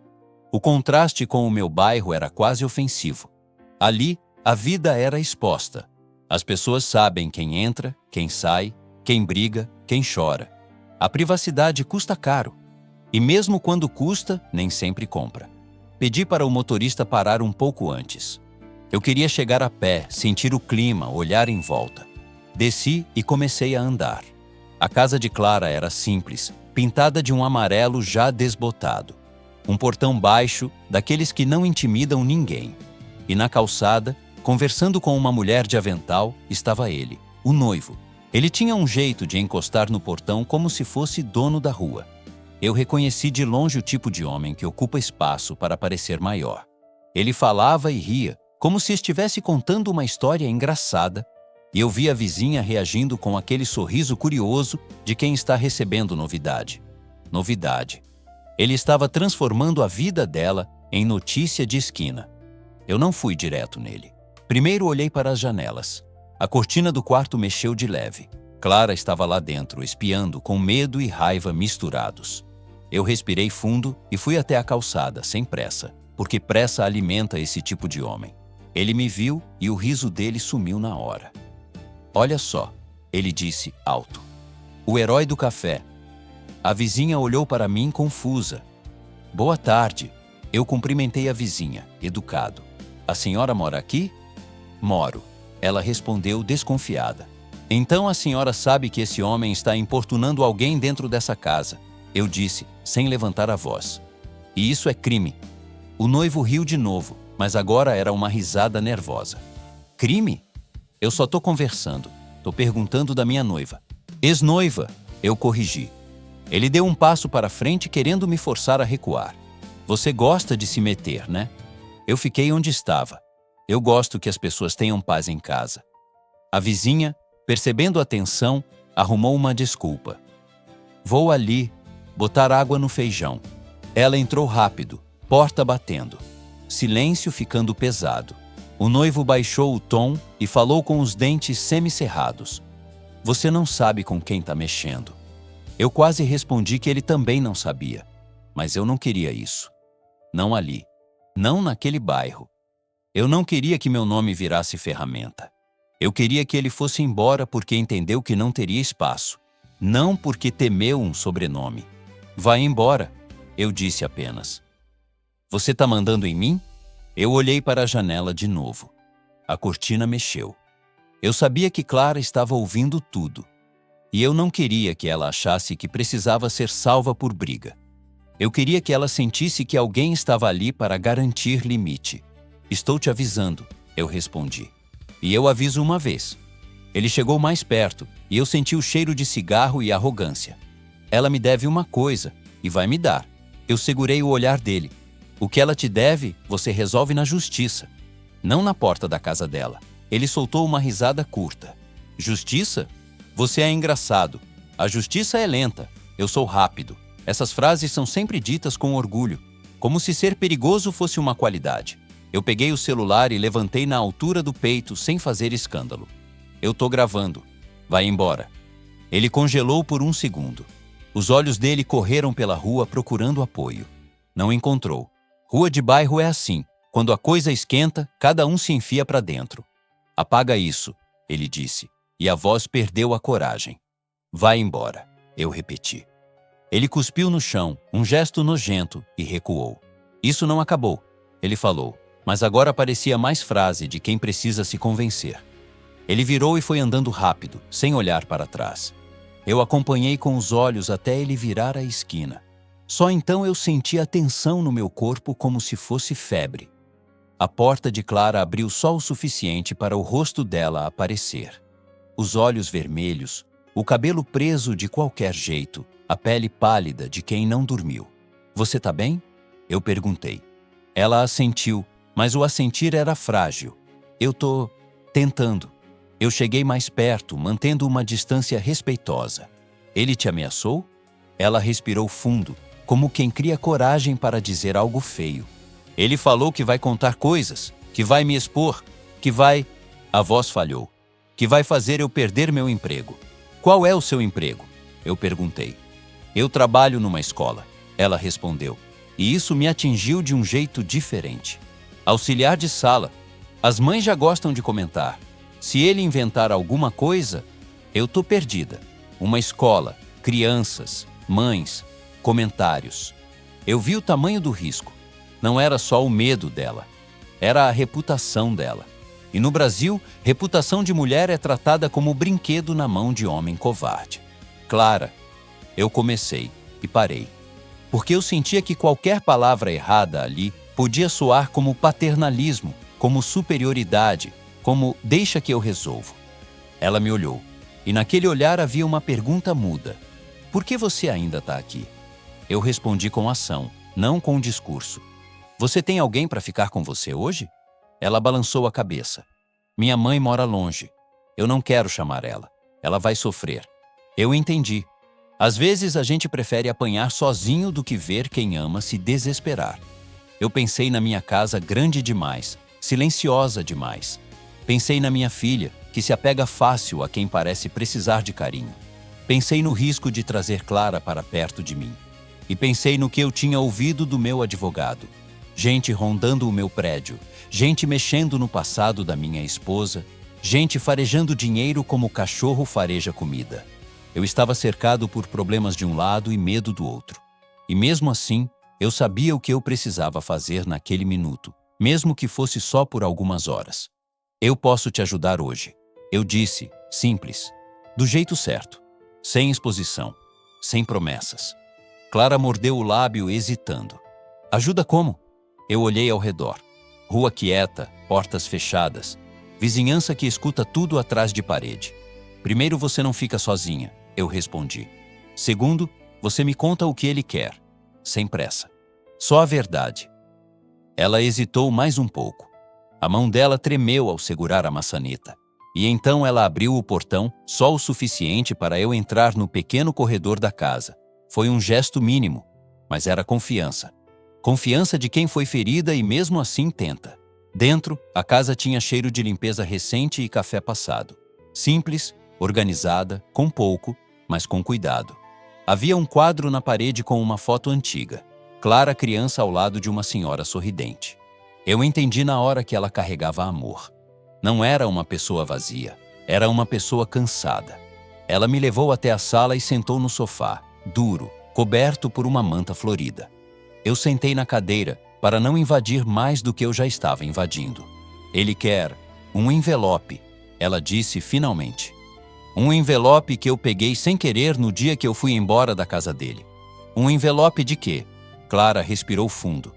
O contraste com o meu bairro era quase ofensivo. Ali, a vida era exposta. As pessoas sabem quem entra, quem sai, quem briga, quem chora. A privacidade custa caro. E mesmo quando custa, nem sempre compra. Pedi para o motorista parar um pouco antes. Eu queria chegar a pé, sentir o clima, olhar em volta. Desci e comecei a andar. A casa de Clara era simples, pintada de um amarelo já desbotado. Um portão baixo, daqueles que não intimidam ninguém. E na calçada, conversando com uma mulher de avental, estava ele, o noivo. Ele tinha um jeito de encostar no portão como se fosse dono da rua. Eu reconheci de longe o tipo de homem que ocupa espaço para parecer maior. Ele falava e ria, como se estivesse contando uma história engraçada, e eu vi a vizinha reagindo com aquele sorriso curioso de quem está recebendo novidade. Novidade. Ele estava transformando a vida dela em notícia de esquina. Eu não fui direto nele. Primeiro olhei para as janelas. A cortina do quarto mexeu de leve. Clara estava lá dentro, espiando, com medo e raiva misturados. Eu respirei fundo e fui até a calçada, sem pressa, porque pressa alimenta esse tipo de homem. Ele me viu e o riso dele sumiu na hora. Olha só, ele disse alto. O herói do café. A vizinha olhou para mim confusa. Boa tarde. Eu cumprimentei a vizinha, educado. A senhora mora aqui? Moro. Ela respondeu desconfiada. Então a senhora sabe que esse homem está importunando alguém dentro dessa casa. Eu disse, sem levantar a voz. E isso é crime. O noivo riu de novo, mas agora era uma risada nervosa. Crime? Eu só tô conversando. Tô perguntando da minha noiva. Ex-noiva, eu corrigi. Ele deu um passo para frente querendo me forçar a recuar. Você gosta de se meter, né? Eu fiquei onde estava. Eu gosto que as pessoas tenham paz em casa. A vizinha, percebendo a tensão, arrumou uma desculpa. Vou ali, botar água no feijão. Ela entrou rápido, porta batendo. Silêncio ficando pesado. O noivo baixou o tom e falou com os dentes semicerrados. Você não sabe com quem está mexendo. Eu quase respondi que ele também não sabia. Mas eu não queria isso. Não ali. Não naquele bairro. Eu não queria que meu nome virasse ferramenta. Eu queria que ele fosse embora porque entendeu que não teria espaço. Não porque temeu um sobrenome. Vai embora, eu disse apenas. Você está mandando em mim? Eu olhei para a janela de novo. A cortina mexeu. Eu sabia que Clara estava ouvindo tudo. E eu não queria que ela achasse que precisava ser salva por briga. Eu queria que ela sentisse que alguém estava ali para garantir limite. Estou te avisando, eu respondi. E eu aviso uma vez. Ele chegou mais perto e eu senti o cheiro de cigarro e arrogância. Ela me deve uma coisa e vai me dar. Eu segurei o olhar dele. O que ela te deve, você resolve na justiça. Não na porta da casa dela. Ele soltou uma risada curta. Justiça? Você é engraçado. A justiça é lenta. Eu sou rápido. Essas frases são sempre ditas com orgulho, como se ser perigoso fosse uma qualidade. Eu peguei o celular e levantei na altura do peito sem fazer escândalo. Eu tô gravando. Vai embora. Ele congelou por um segundo. Os olhos dele correram pela rua procurando apoio. Não encontrou. Rua de bairro é assim. Quando a coisa esquenta, cada um se enfia para dentro. Apaga isso, ele disse, e a voz perdeu a coragem. Vai embora, eu repeti. Ele cuspiu no chão, um gesto nojento, e recuou. Isso não acabou, ele falou, mas agora parecia mais frase de quem precisa se convencer. Ele virou e foi andando rápido, sem olhar para trás. Eu acompanhei com os olhos até ele virar a esquina. Só então eu senti a tensão no meu corpo como se fosse febre. A porta de Clara abriu só o suficiente para o rosto dela aparecer. Os olhos vermelhos, o cabelo preso de qualquer jeito, a pele pálida de quem não dormiu. Você tá bem? Eu perguntei. Ela assentiu, mas o assentir era frágil. Eu tô tentando. Eu cheguei mais perto, mantendo uma distância respeitosa. Ele te ameaçou? Ela respirou fundo, como quem cria coragem para dizer algo feio. Ele falou que vai contar coisas, que vai me expor, que vai... A voz falhou. Que vai fazer eu perder meu emprego. Qual é o seu emprego? Eu perguntei. Eu trabalho numa escola, ela respondeu. E isso me atingiu de um jeito diferente. Auxiliar de sala. As mães já gostam de comentar. Se ele inventar alguma coisa, eu tô perdida. Uma escola, crianças, mães, comentários. Eu vi o tamanho do risco. Não era só o medo dela, era a reputação dela. E no Brasil, reputação de mulher é tratada como brinquedo na mão de homem covarde. Clara, eu comecei e parei, porque eu sentia que qualquer palavra errada ali podia soar como paternalismo, como superioridade, como deixa que eu resolvo. Ela me olhou, e naquele olhar havia uma pergunta muda. Por que você ainda está aqui? Eu respondi com ação, não com discurso. Você tem alguém para ficar com você hoje? Ela balançou a cabeça. Minha mãe mora longe. Eu não quero chamar ela. Ela vai sofrer. Eu entendi. Às vezes a gente prefere apanhar sozinho do que ver quem ama se desesperar. Eu pensei na minha casa grande demais, silenciosa demais. Pensei na minha filha, que se apega fácil a quem parece precisar de carinho. Pensei no risco de trazer Clara para perto de mim. E pensei no que eu tinha ouvido do meu advogado. Gente rondando o meu prédio, gente mexendo no passado da minha esposa, gente farejando dinheiro como o cachorro fareja comida. Eu estava cercado por problemas de um lado e medo do outro. E mesmo assim, eu sabia o que eu precisava fazer naquele minuto, mesmo que fosse só por algumas horas. Eu posso te ajudar hoje. Eu disse, simples, do jeito certo, sem exposição, sem promessas. Clara mordeu o lábio hesitando. Ajuda como? Eu olhei ao redor. Rua quieta, portas fechadas, vizinhança que escuta tudo atrás de parede. Primeiro, você não fica sozinha, eu respondi. Segundo, você me conta o que ele quer, sem pressa. Só a verdade. Ela hesitou mais um pouco. A mão dela tremeu ao segurar a maçaneta. E então ela abriu o portão só o suficiente para eu entrar no pequeno corredor da casa. Foi um gesto mínimo, mas era confiança. Confiança de quem foi ferida e mesmo assim tenta. Dentro, a casa tinha cheiro de limpeza recente e café passado. Simples, organizada, com pouco, mas com cuidado. Havia um quadro na parede com uma foto antiga. Clara criança ao lado de uma senhora sorridente. Eu entendi na hora que ela carregava amor. Não era uma pessoa vazia, era uma pessoa cansada. Ela me levou até a sala e sentou no sofá, duro, coberto por uma manta florida. Eu sentei na cadeira para não invadir mais do que eu já estava invadindo. Ele quer um envelope, ela disse finalmente. Um envelope que eu peguei sem querer no dia que eu fui embora da casa dele. Um envelope de quê? Clara respirou fundo.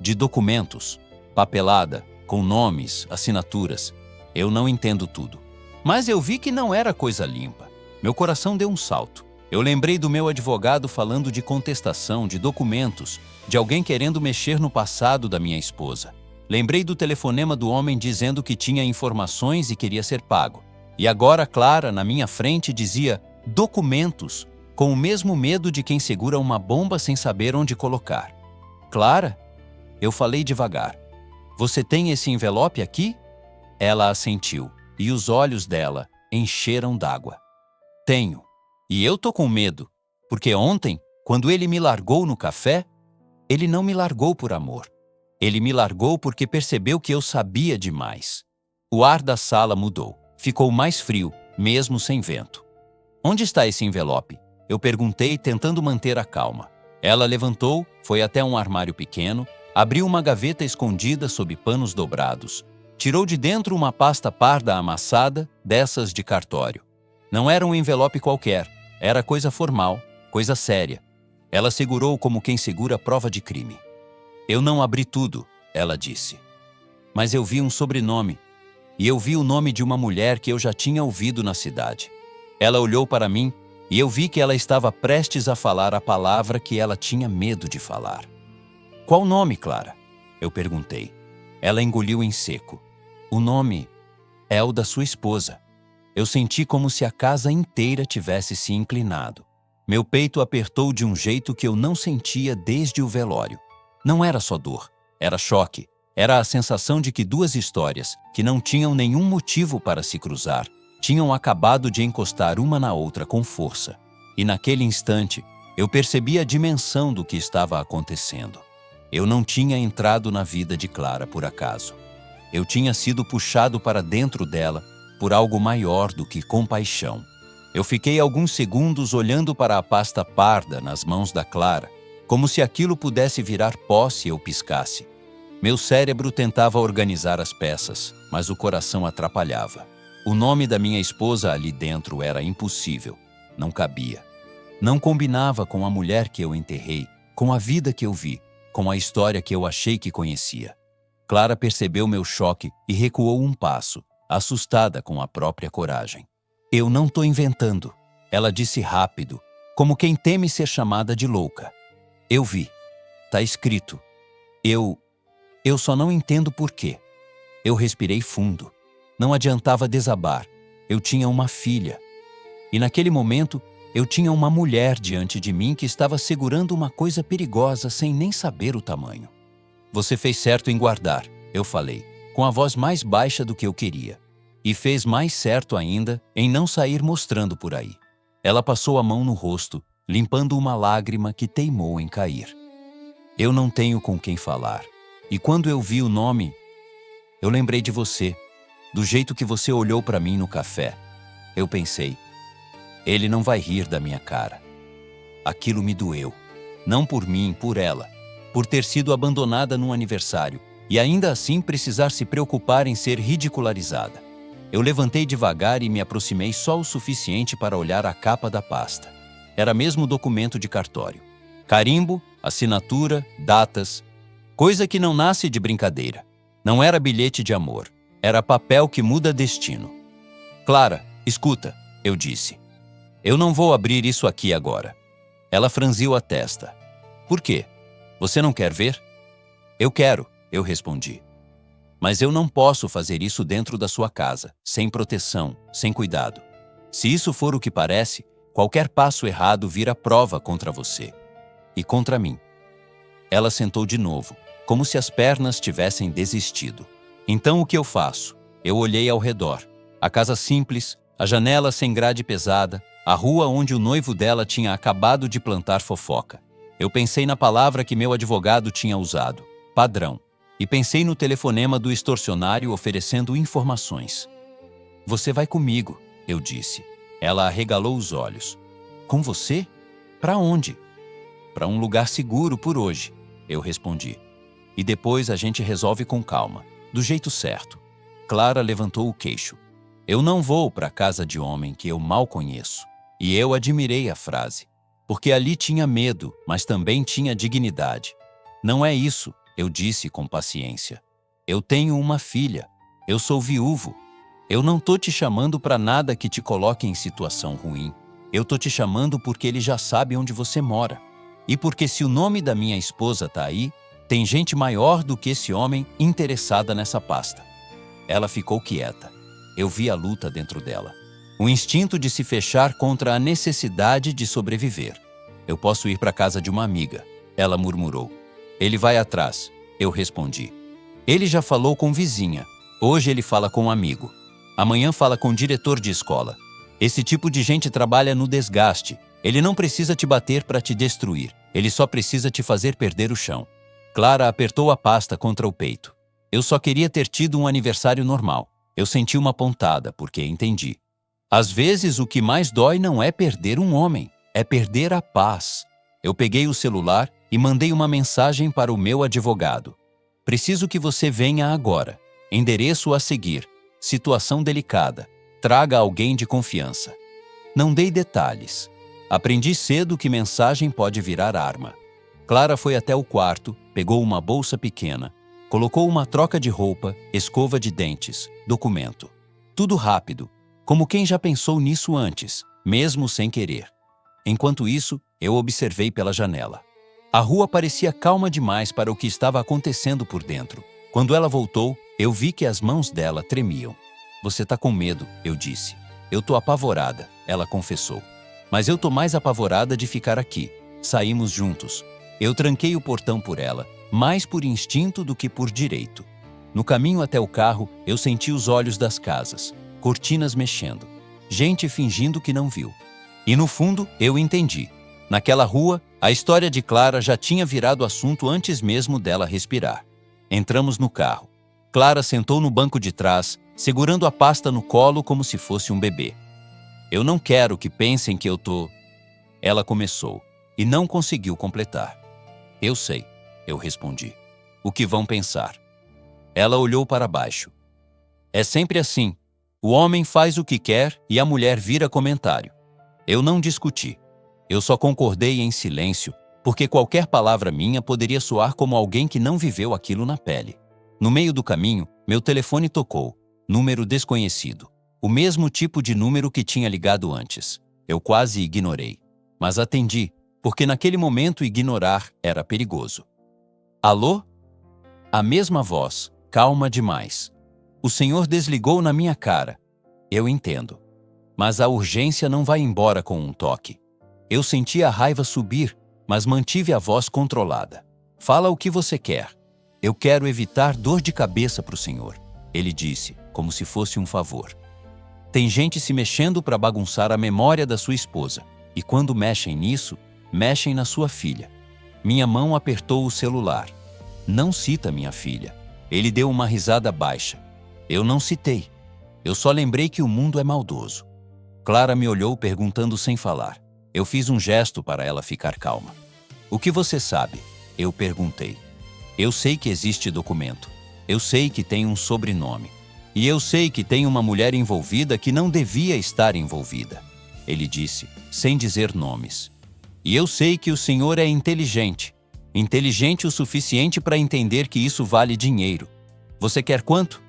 De documentos, papelada, com nomes, assinaturas. Eu não entendo tudo. Mas eu vi que não era coisa limpa. Meu coração deu um salto. Eu lembrei do meu advogado falando de contestação, de documentos, de alguém querendo mexer no passado da minha esposa. Lembrei do telefonema do homem dizendo que tinha informações e queria ser pago. E agora Clara, na minha frente, dizia documentos, com o mesmo medo de quem segura uma bomba sem saber onde colocar. Clara? Eu falei devagar. Você tem esse envelope aqui? Ela assentiu, e os olhos dela encheram d'água. Tenho. E eu tô com medo, porque ontem, quando ele me largou no café, ele não me largou por amor. Ele me largou porque percebeu que eu sabia demais. O ar da sala mudou. Ficou mais frio, mesmo sem vento. Onde está esse envelope? Eu perguntei, tentando manter a calma. Ela levantou, foi até um armário pequeno, abriu uma gaveta escondida sob panos dobrados. Tirou de dentro uma pasta parda amassada, dessas de cartório. Não era um envelope qualquer, era coisa formal, coisa séria. Ela segurou como quem segura prova de crime. Eu não abri tudo, ela disse. Mas eu vi um sobrenome, e eu vi o nome de uma mulher que eu já tinha ouvido na cidade. Ela olhou para mim, e eu vi que ela estava prestes a falar a palavra que ela tinha medo de falar. Qual nome, Clara? Eu perguntei. Ela engoliu em seco. O nome é o da sua esposa. Eu senti como se a casa inteira tivesse se inclinado. Meu peito apertou de um jeito que eu não sentia desde o velório. Não era só dor, era choque. Era a sensação de que duas histórias, que não tinham nenhum motivo para se cruzar, tinham acabado de encostar uma na outra com força. E naquele instante, eu percebi a dimensão do que estava acontecendo. Eu não tinha entrado na vida de Clara por acaso. Eu tinha sido puxado para dentro dela por algo maior do que compaixão. Eu fiquei alguns segundos olhando para a pasta parda nas mãos da Clara, como se aquilo pudesse virar pó se eu piscasse. Meu cérebro tentava organizar as peças, mas o coração atrapalhava. O nome da minha esposa ali dentro era impossível, não cabia. Não combinava com a mulher que eu enterrei, com a vida que eu vi, com a história que eu achei que conhecia. Clara percebeu meu choque e recuou um passo, assustada com a própria coragem. Eu não tô inventando, ela disse rápido, como quem teme ser chamada de louca. Eu vi. Tá escrito. Eu só não entendo por quê. Eu respirei fundo. Não adiantava desabar. Eu tinha uma filha. E naquele momento, eu tinha uma mulher diante de mim que estava segurando uma coisa perigosa sem nem saber o tamanho. Você fez certo em guardar, eu falei, com a voz mais baixa do que eu queria. E fez mais certo ainda em não sair mostrando por aí. Ela passou a mão no rosto, limpando uma lágrima que teimou em cair. Eu não tenho com quem falar. E quando eu vi o nome, eu lembrei de você, do jeito que você olhou para mim no café. Eu pensei, ele não vai rir da minha cara. Aquilo me doeu. Não por mim, por ela. Por ter sido abandonada num aniversário e ainda assim precisar se preocupar em ser ridicularizada. Eu levantei devagar e me aproximei só o suficiente para olhar a capa da pasta. Era mesmo documento de cartório. Carimbo, assinatura, datas. Coisa que não nasce de brincadeira. Não era bilhete de amor. Era papel que muda destino. Clara, escuta, eu disse. Eu não vou abrir isso aqui agora. Ela franziu a testa. Por quê? Você não quer ver? Eu quero, eu respondi. Mas eu não posso fazer isso dentro da sua casa, sem proteção, sem cuidado. Se isso for o que parece, qualquer passo errado vira prova contra você. E contra mim. Ela sentou de novo, como se as pernas tivessem desistido. Então o que eu faço? Eu olhei ao redor. A casa simples, a janela sem grade pesada, a rua onde o noivo dela tinha acabado de plantar fofoca. Eu pensei na palavra que meu advogado tinha usado, padrão, e pensei no telefonema do extorsionário oferecendo informações. Você vai comigo, eu disse. Ela arregalou os olhos. Com você? Para onde? Para um lugar seguro por hoje, eu respondi. E depois a gente resolve com calma, do jeito certo. Clara levantou o queixo. Eu não vou para a casa de homem que eu mal conheço. E eu admirei a frase, porque ali tinha medo, mas também tinha dignidade. Não é isso, eu disse com paciência. Eu tenho uma filha. Eu sou viúvo. Eu não tô te chamando para nada que te coloque em situação ruim. Eu tô te chamando porque ele já sabe onde você mora. E porque se o nome da minha esposa tá aí, tem gente maior do que esse homem interessada nessa pasta. Ela ficou quieta. Eu vi a luta dentro dela. O instinto de se fechar contra a necessidade de sobreviver. Eu posso ir para a casa de uma amiga, ela murmurou. Ele vai atrás, eu respondi. Ele já falou com vizinha. Hoje ele fala com um amigo. Amanhã fala com diretor de escola. Esse tipo de gente trabalha no desgaste. Ele não precisa te bater para te destruir. Ele só precisa te fazer perder o chão. Clara apertou a pasta contra o peito. Eu só queria ter tido um aniversário normal. Eu senti uma pontada, porque entendi. Às vezes, o que mais dói não é perder um homem, é perder a paz. Eu peguei o celular e mandei uma mensagem para o meu advogado. Preciso que você venha agora. Endereço a seguir. Situação delicada. Traga alguém de confiança. Não dei detalhes. Aprendi cedo que mensagem pode virar arma. Clara foi até o quarto, pegou uma bolsa pequena, colocou uma troca de roupa, escova de dentes, documento. Tudo rápido. Como quem já pensou nisso antes, mesmo sem querer. Enquanto isso, eu observei pela janela. A rua parecia calma demais para o que estava acontecendo por dentro. Quando ela voltou, eu vi que as mãos dela tremiam. Você tá com medo, eu disse. Eu tô apavorada, ela confessou. Mas eu tô mais apavorada de ficar aqui. Saímos juntos. Eu tranquei o portão por ela, mais por instinto do que por direito. No caminho até o carro, eu senti os olhos das casas. Cortinas mexendo, gente fingindo que não viu. E no fundo, eu entendi. Naquela rua, a história de Clara já tinha virado assunto antes mesmo dela respirar. Entramos no carro. Clara sentou no banco de trás, segurando a pasta no colo como se fosse um bebê. Eu não quero que pensem que eu tô... Ela começou, e não conseguiu completar. Eu sei, eu respondi. O que vão pensar? Ela olhou para baixo. É sempre assim. O homem faz o que quer e a mulher vira comentário. Eu não discuti. Eu só concordei em silêncio, porque qualquer palavra minha poderia soar como alguém que não viveu aquilo na pele. No meio do caminho, meu telefone tocou. Número desconhecido. O mesmo tipo de número que tinha ligado antes. Eu quase ignorei. Mas atendi, porque naquele momento ignorar era perigoso. Alô? A mesma voz, calma demais. O senhor desligou na minha cara. Eu entendo. Mas a urgência não vai embora com um toque. Eu senti a raiva subir, mas mantive a voz controlada. Fala o que você quer. Eu quero evitar dor de cabeça para o senhor, ele disse, como se fosse um favor. Tem gente se mexendo para bagunçar a memória da sua esposa, e quando mexem nisso, mexem na sua filha. Minha mão apertou o celular. Não cita minha filha. Ele deu uma risada baixa. Eu não citei. Eu só lembrei que o mundo é maldoso. Clara me olhou perguntando sem falar. Eu fiz um gesto para ela ficar calma. O que você sabe? Eu perguntei. Eu sei que existe documento. Eu sei que tem um sobrenome. E eu sei que tem uma mulher envolvida que não devia estar envolvida. Ele disse, sem dizer nomes. E eu sei que o senhor é inteligente. Inteligente o suficiente para entender que isso vale dinheiro. Você quer quanto?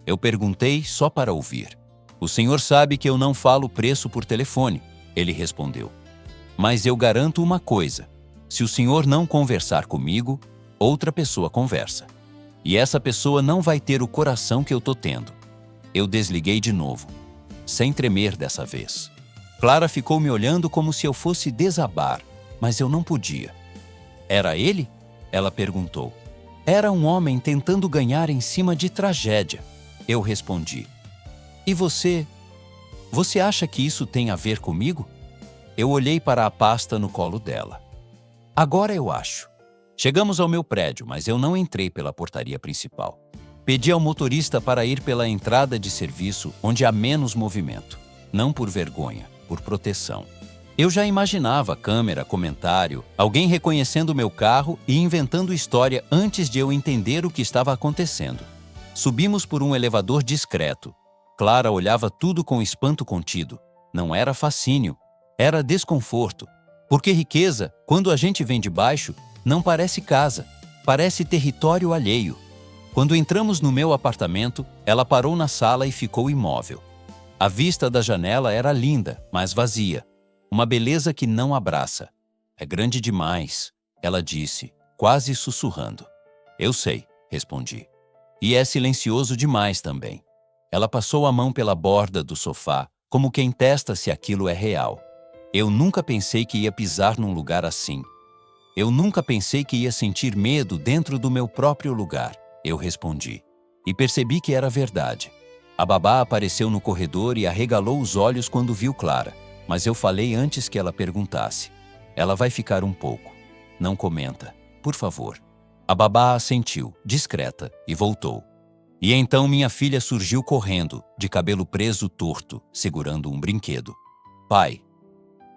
Eu perguntei só para ouvir. O senhor sabe que eu não falo preço por telefone, ele respondeu. Mas eu garanto uma coisa. Se o senhor não conversar comigo, outra pessoa conversa. E essa pessoa não vai ter o coração que eu tô tendo. Eu desliguei de novo, sem tremer dessa vez. Clara ficou me olhando como se eu fosse desabar, mas eu não podia. Era ele? Ela perguntou. Era um homem tentando ganhar em cima de tragédia. Eu respondi. E você? Você acha que isso tem a ver comigo? Eu olhei para a pasta no colo dela. Agora eu acho. Chegamos ao meu prédio, mas eu não entrei pela portaria principal. Pedi ao motorista para ir pela entrada de serviço onde há menos movimento. Não por vergonha, por proteção. Eu já imaginava câmera, comentário, alguém reconhecendo meu carro e inventando história antes de eu entender o que estava acontecendo. Subimos por um elevador discreto. Clara olhava tudo com espanto contido. Não era fascínio, era desconforto. Porque riqueza, quando a gente vem de baixo, não parece casa, parece território alheio. Quando entramos no meu apartamento, ela parou na sala e ficou imóvel. A vista da janela era linda, mas vazia. Uma beleza que não abraça. É grande demais, ela disse, quase sussurrando. Eu sei, respondi. E é silencioso demais também. Ela passou a mão pela borda do sofá, como quem testa se aquilo é real. Eu nunca pensei que ia pisar num lugar assim. Eu nunca pensei que ia sentir medo dentro do meu próprio lugar, eu respondi. E percebi que era verdade. A babá apareceu no corredor e arregalou os olhos quando viu Clara, mas eu falei antes que ela perguntasse. Ela vai ficar um pouco. Não comenta, por favor. A babá assentiu, discreta, e voltou. E então minha filha surgiu correndo, de cabelo preso torto, segurando um brinquedo. Pai.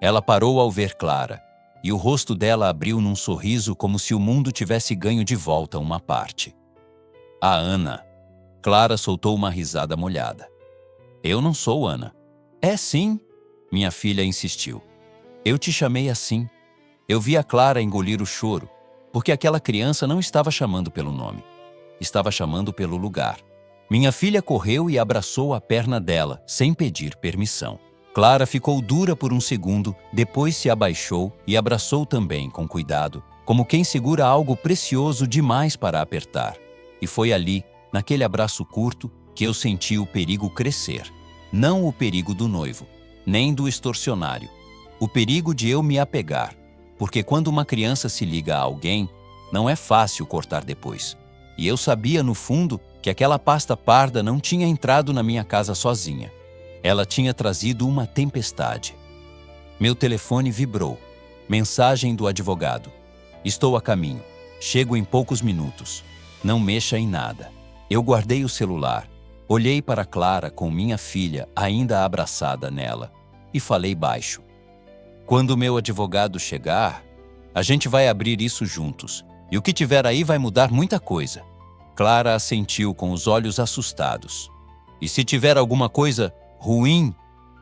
Ela parou ao ver Clara, e o rosto dela abriu num sorriso como se o mundo tivesse ganho de volta uma parte. A Ana. Clara soltou uma risada molhada. Eu não sou Ana. É sim, minha filha insistiu. Eu te chamei assim. Eu vi a Clara engolir o choro, porque aquela criança não estava chamando pelo nome. Estava chamando pelo lugar. Minha filha correu e abraçou a perna dela, sem pedir permissão. Clara ficou dura por um segundo, depois se abaixou e abraçou também com cuidado, como quem segura algo precioso demais para apertar. E foi ali, naquele abraço curto, que eu senti o perigo crescer. Não o perigo do noivo, nem do extorsionário. O perigo de eu me apegar, porque quando uma criança se liga a alguém, não é fácil cortar depois. E eu sabia, no fundo, que aquela pasta parda não tinha entrado na minha casa sozinha. Ela tinha trazido uma tempestade. Meu telefone vibrou. Mensagem do advogado. Estou a caminho. Chego em poucos minutos. Não mexa em nada. Eu guardei o celular. Olhei para Clara com minha filha ainda abraçada nela e falei baixo. Quando meu advogado chegar, A gente vai abrir isso juntos. E o que tiver aí vai mudar muita coisa. Clara assentiu com os olhos assustados. E se tiver alguma coisa ruim?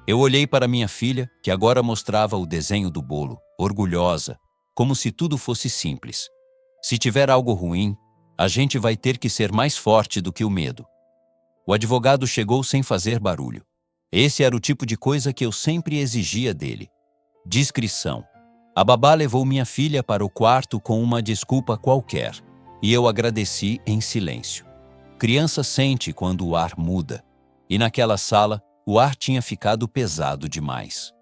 Eu olhei para minha filha, que agora mostrava o desenho do bolo, orgulhosa, como se tudo fosse simples. Se tiver algo ruim, a gente vai ter que ser mais forte do que o medo. O advogado chegou sem fazer barulho. Esse era o tipo de coisa que eu sempre exigia dele. Discrição. A babá levou minha filha para o quarto com uma desculpa qualquer, e eu agradeci em silêncio. Criança sente quando o ar muda, e naquela sala o ar tinha ficado pesado demais.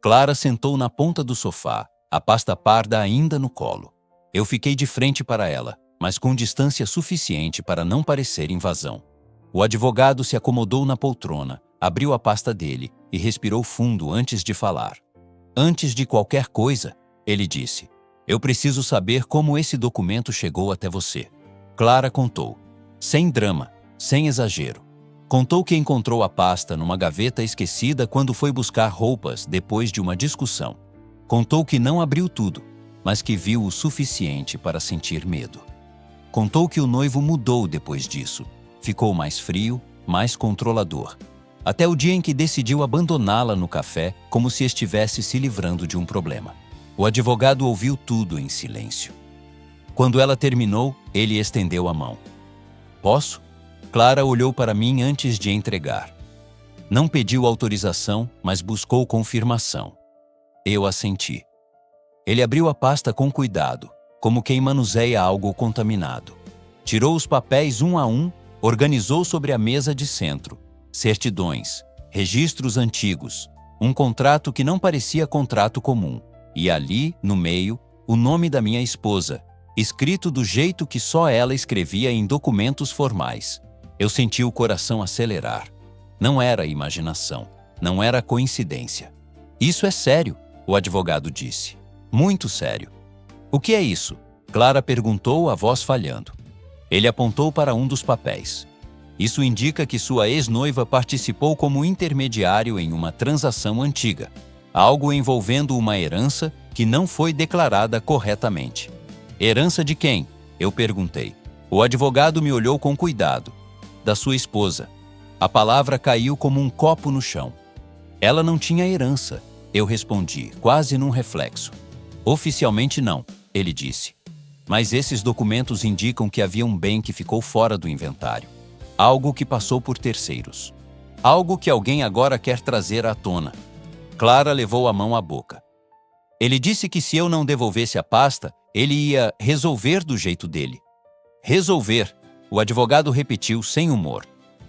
Clara sentou na ponta do sofá, a pasta parda ainda no colo. Eu fiquei de frente para ela, mas com distância suficiente para não parecer invasão. O advogado se acomodou na poltrona, abriu a pasta dele e respirou fundo antes de falar. Antes de qualquer coisa, ele disse, eu preciso saber como esse documento chegou até você. Clara contou, sem drama, sem exagero. Contou que encontrou a pasta numa gaveta esquecida quando foi buscar roupas depois de uma discussão. Contou que não abriu tudo, mas que viu o suficiente para sentir medo. Contou que o noivo mudou depois disso. Ficou mais frio, mais controlador. Até o dia em que decidiu abandoná-la no café, como se estivesse se livrando de um problema. O advogado ouviu tudo em silêncio. Quando ela terminou, ele estendeu a mão. Posso? Clara olhou para mim antes de entregar. Não pediu autorização, mas buscou confirmação. Eu assenti. Ele abriu a pasta com cuidado, como quem manuseia algo contaminado. Tirou os papéis um a um, organizou sobre a mesa de centro. Certidões, registros antigos, um contrato que não parecia contrato comum. E ali, no meio, o nome da minha esposa, escrito do jeito que só ela escrevia em documentos formais. Eu senti o coração acelerar. Não era imaginação, não era coincidência. Isso é sério, o advogado disse. Muito sério. O que é isso? Clara perguntou, a voz falhando. Ele apontou para um dos papéis. Isso indica que sua ex-noiva participou como intermediário em uma transação antiga, algo envolvendo uma herança que não foi declarada corretamente. Herança de quem? Eu perguntei. O advogado me olhou com cuidado. Da sua esposa. A palavra caiu como um copo no chão. Ela não tinha herança, eu respondi, quase num reflexo. Oficialmente não, ele disse. Mas esses documentos indicam que havia um bem que ficou fora do inventário. Algo que passou por terceiros. Algo que alguém agora quer trazer à tona. Clara levou a mão à boca. Ele disse que se eu não devolvesse a pasta, ele ia resolver do jeito dele. Resolver, o advogado repetiu sem humor.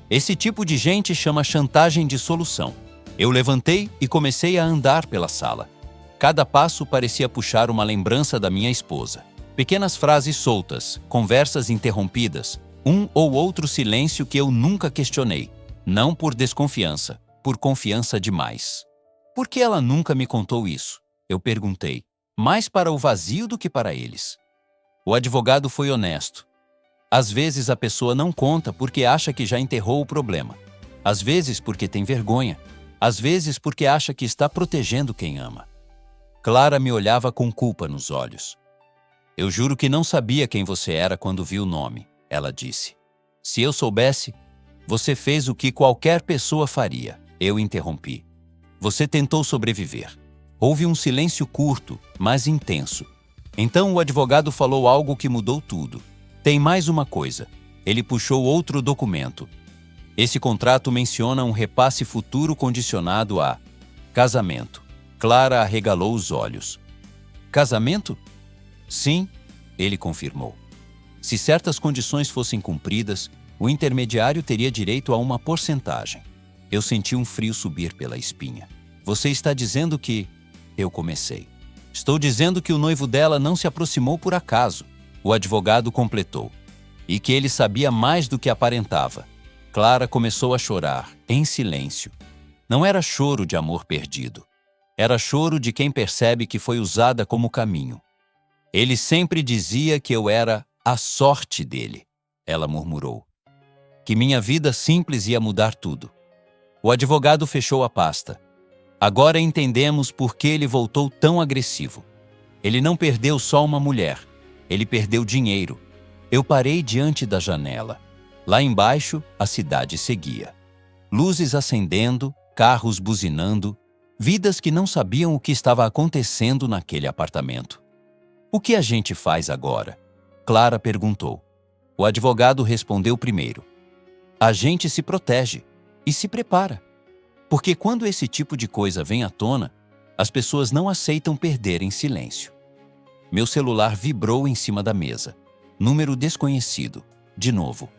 Esse tipo de gente chama chantagem de solução. Eu levantei e comecei a andar pela sala. Cada passo parecia puxar uma lembrança da minha esposa. Pequenas frases soltas, conversas interrompidas, um ou outro silêncio que eu nunca questionei. Não por desconfiança, por confiança demais. Por que ela nunca me contou isso? Eu perguntei, mais para o vazio do que para eles. O advogado foi honesto. Às vezes a pessoa não conta porque acha que já enterrou o problema. Às vezes porque tem vergonha. Às vezes porque acha que está protegendo quem ama. Clara me olhava com culpa nos olhos. Eu juro que não sabia quem você era quando vi o nome, ela disse. Se eu soubesse, você fez o que qualquer pessoa faria. Eu interrompi. Você tentou sobreviver. Houve um silêncio curto, mas intenso. Então o advogado falou algo que mudou tudo. Tem mais uma coisa. Ele puxou outro documento. Esse contrato menciona um repasse futuro condicionado a casamento. Clara arregalou os olhos. Casamento? Sim, ele confirmou. Se certas condições fossem cumpridas, o intermediário teria direito a uma porcentagem. Eu senti um frio subir pela espinha. Você está dizendo que... Eu comecei. Estou dizendo que o noivo dela não se aproximou por acaso. O advogado completou. E que ele sabia mais do que aparentava. Clara começou a chorar, em silêncio. Não era choro de amor perdido. Era choro de quem percebe que foi usada como caminho. Ele sempre dizia que eu era a sorte dele, ela murmurou. Que minha vida simples ia mudar tudo. O advogado fechou a pasta. Agora entendemos por que ele voltou tão agressivo. Ele não perdeu só uma mulher. Ele perdeu dinheiro. Eu parei diante da janela. Lá embaixo, a cidade seguia. Luzes acendendo, carros buzinando, vidas que não sabiam o que estava acontecendo naquele apartamento. O que a gente faz agora? Clara perguntou. O advogado respondeu primeiro. A gente se protege e se prepara. Porque quando esse tipo de coisa vem à tona, as pessoas não aceitam perder em silêncio. Meu celular vibrou em cima da mesa. Número desconhecido. De novo.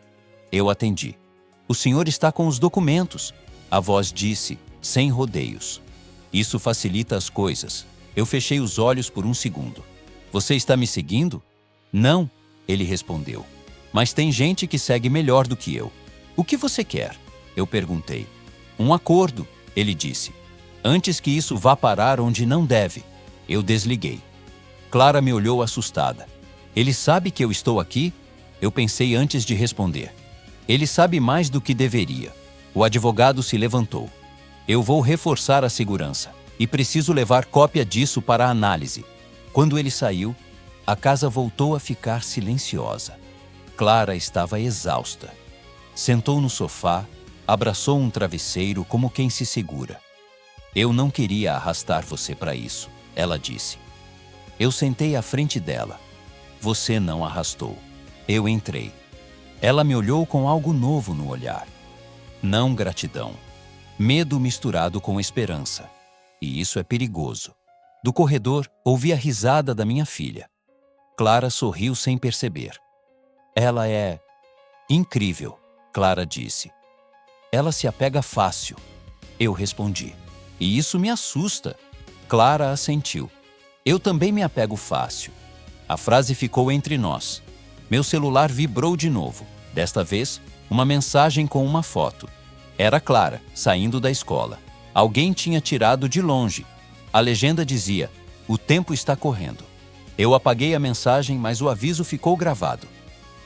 Eu atendi. O senhor está com os documentos. A voz disse, sem rodeios. Isso facilita as coisas. Eu fechei os olhos por um segundo. Você está me seguindo? Não, ele respondeu. Mas tem gente que segue melhor do que eu. O que você quer? Eu perguntei. Um acordo, ele disse. Antes que isso vá parar onde não deve. Eu desliguei. Clara me olhou assustada. Ele sabe que eu estou aqui? Eu pensei antes de responder. Ele sabe mais do que deveria. O advogado se levantou. Eu vou reforçar a segurança e preciso levar cópia disso para a análise. Quando ele saiu, a casa voltou a ficar silenciosa. Clara estava exausta. Sentou no sofá, abraçou um travesseiro como quem se segura. Eu não queria arrastar você para isso, ela disse. Eu sentei à frente dela. Você não arrastou. Eu entrei. Ela me olhou com algo novo no olhar. Não gratidão. Medo misturado com esperança. E isso é perigoso. Do corredor, ouvi a risada da minha filha. Clara sorriu sem perceber. Ela é incrível, Clara disse. Ela se apega fácil. Eu respondi. E isso me assusta. Clara assentiu. Eu também me apego fácil. A frase ficou entre nós. Meu celular vibrou de novo. Desta vez, uma mensagem com uma foto. Era Clara, saindo da escola. Alguém tinha tirado de longe. A legenda dizia, o tempo está correndo. Eu apaguei a mensagem, mas o aviso ficou gravado.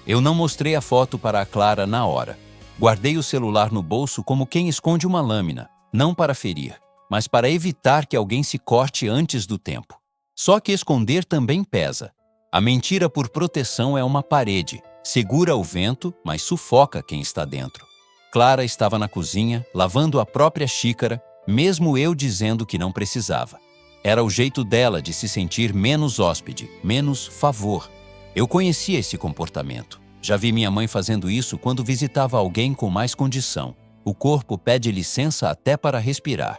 Eu não mostrei a foto para a Clara na hora. Guardei o celular no bolso como quem esconde uma lâmina, não para ferir, mas para evitar que alguém se corte antes do tempo. Só que esconder também pesa. A mentira por proteção é uma parede, segura o vento, mas sufoca quem está dentro. Clara estava na cozinha, lavando a própria xícara, mesmo eu dizendo que não precisava. Era o jeito dela de se sentir menos hóspede, menos favor. Eu conhecia esse comportamento. Já vi minha mãe fazendo isso quando visitava alguém com mais condição. O corpo pede licença até para respirar.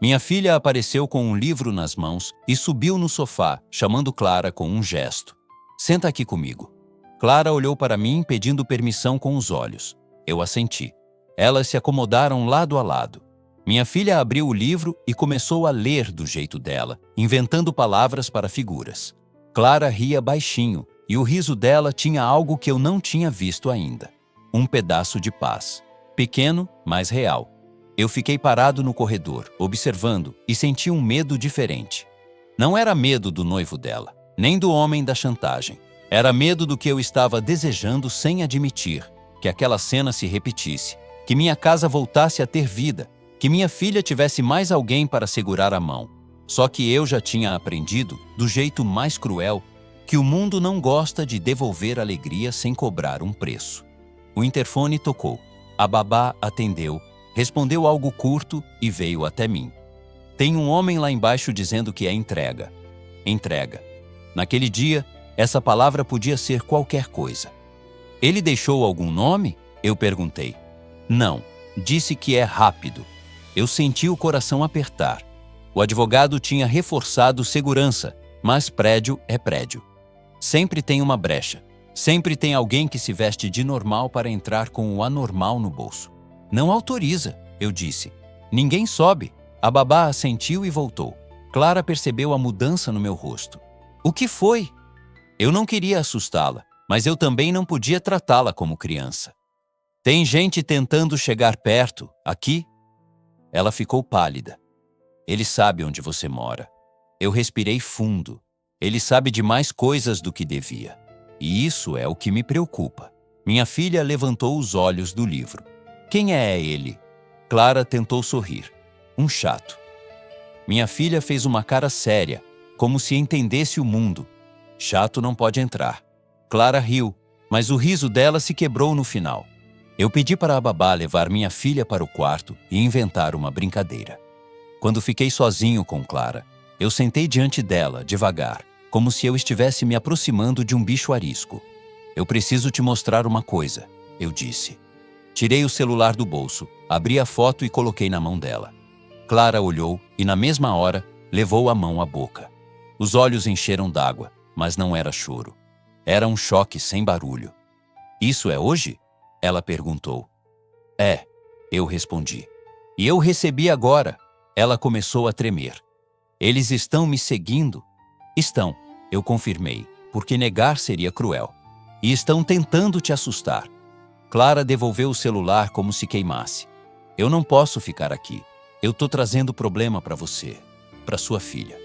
Minha filha apareceu com um livro nas mãos e subiu no sofá, chamando Clara com um gesto. Senta aqui comigo. Clara olhou para mim pedindo permissão com os olhos. Eu assenti. Elas se acomodaram lado a lado. Minha filha abriu o livro e começou a ler do jeito dela, inventando palavras para figuras. Clara ria baixinho e o riso dela tinha algo que eu não tinha visto ainda. Um pedaço de paz. Pequeno, mas real. Eu fiquei parado no corredor, observando, e senti um medo diferente. Não era medo do noivo dela, nem do homem da chantagem. Era medo do que eu estava desejando sem admitir, que aquela cena se repetisse, que minha casa voltasse a ter vida, que minha filha tivesse mais alguém para segurar a mão. Só que eu já tinha aprendido, do jeito mais cruel, que o mundo não gosta de devolver alegria sem cobrar um preço. O interfone tocou. A babá atendeu, respondeu algo curto e veio até mim. Tem um homem lá embaixo dizendo que é entrega. Entrega. Naquele dia, essa palavra podia ser qualquer coisa. Ele deixou algum nome? Eu perguntei. Não, disse que é rápido. Eu senti o coração apertar. O advogado tinha reforçado segurança, mas prédio é prédio. Sempre tem uma brecha. Sempre tem alguém que se veste de normal para entrar com o anormal no bolso. Não autoriza, eu disse. Ninguém sobe. A babá assentiu e voltou. Clara percebeu a mudança no meu rosto. O que foi? Eu não queria assustá-la, mas eu também não podia tratá-la como criança. Tem gente tentando chegar perto, aqui? Ela ficou pálida. Ele sabe onde você mora. Eu respirei fundo. Ele sabe de mais coisas do que devia. E isso é o que me preocupa. Minha filha levantou os olhos do livro. Quem é ele? Clara tentou sorrir. Um chato. Minha filha fez uma cara séria. como se entendesse o mundo. Chato não pode entrar. Clara riu, mas o riso dela se quebrou no final. Eu pedi para a babá levar minha filha para o quarto e inventar uma brincadeira. Quando fiquei sozinho com Clara, eu sentei diante dela, devagar, como se eu estivesse me aproximando de um bicho arisco. Eu preciso te mostrar uma coisa, eu disse. Tirei o celular do bolso, abri a foto e coloquei na mão dela. Clara olhou e, na mesma hora, levou a mão à boca. Os olhos encheram d'água, mas não era choro. Era um choque sem barulho. Isso é hoje? Ela perguntou. É, eu respondi. E eu recebi agora. Ela começou a tremer. Eles estão me seguindo? Estão, eu confirmei, porque negar seria cruel. E estão tentando te assustar. Clara devolveu o celular como se queimasse. Eu não posso ficar aqui. Eu tô trazendo problema para você, para sua filha.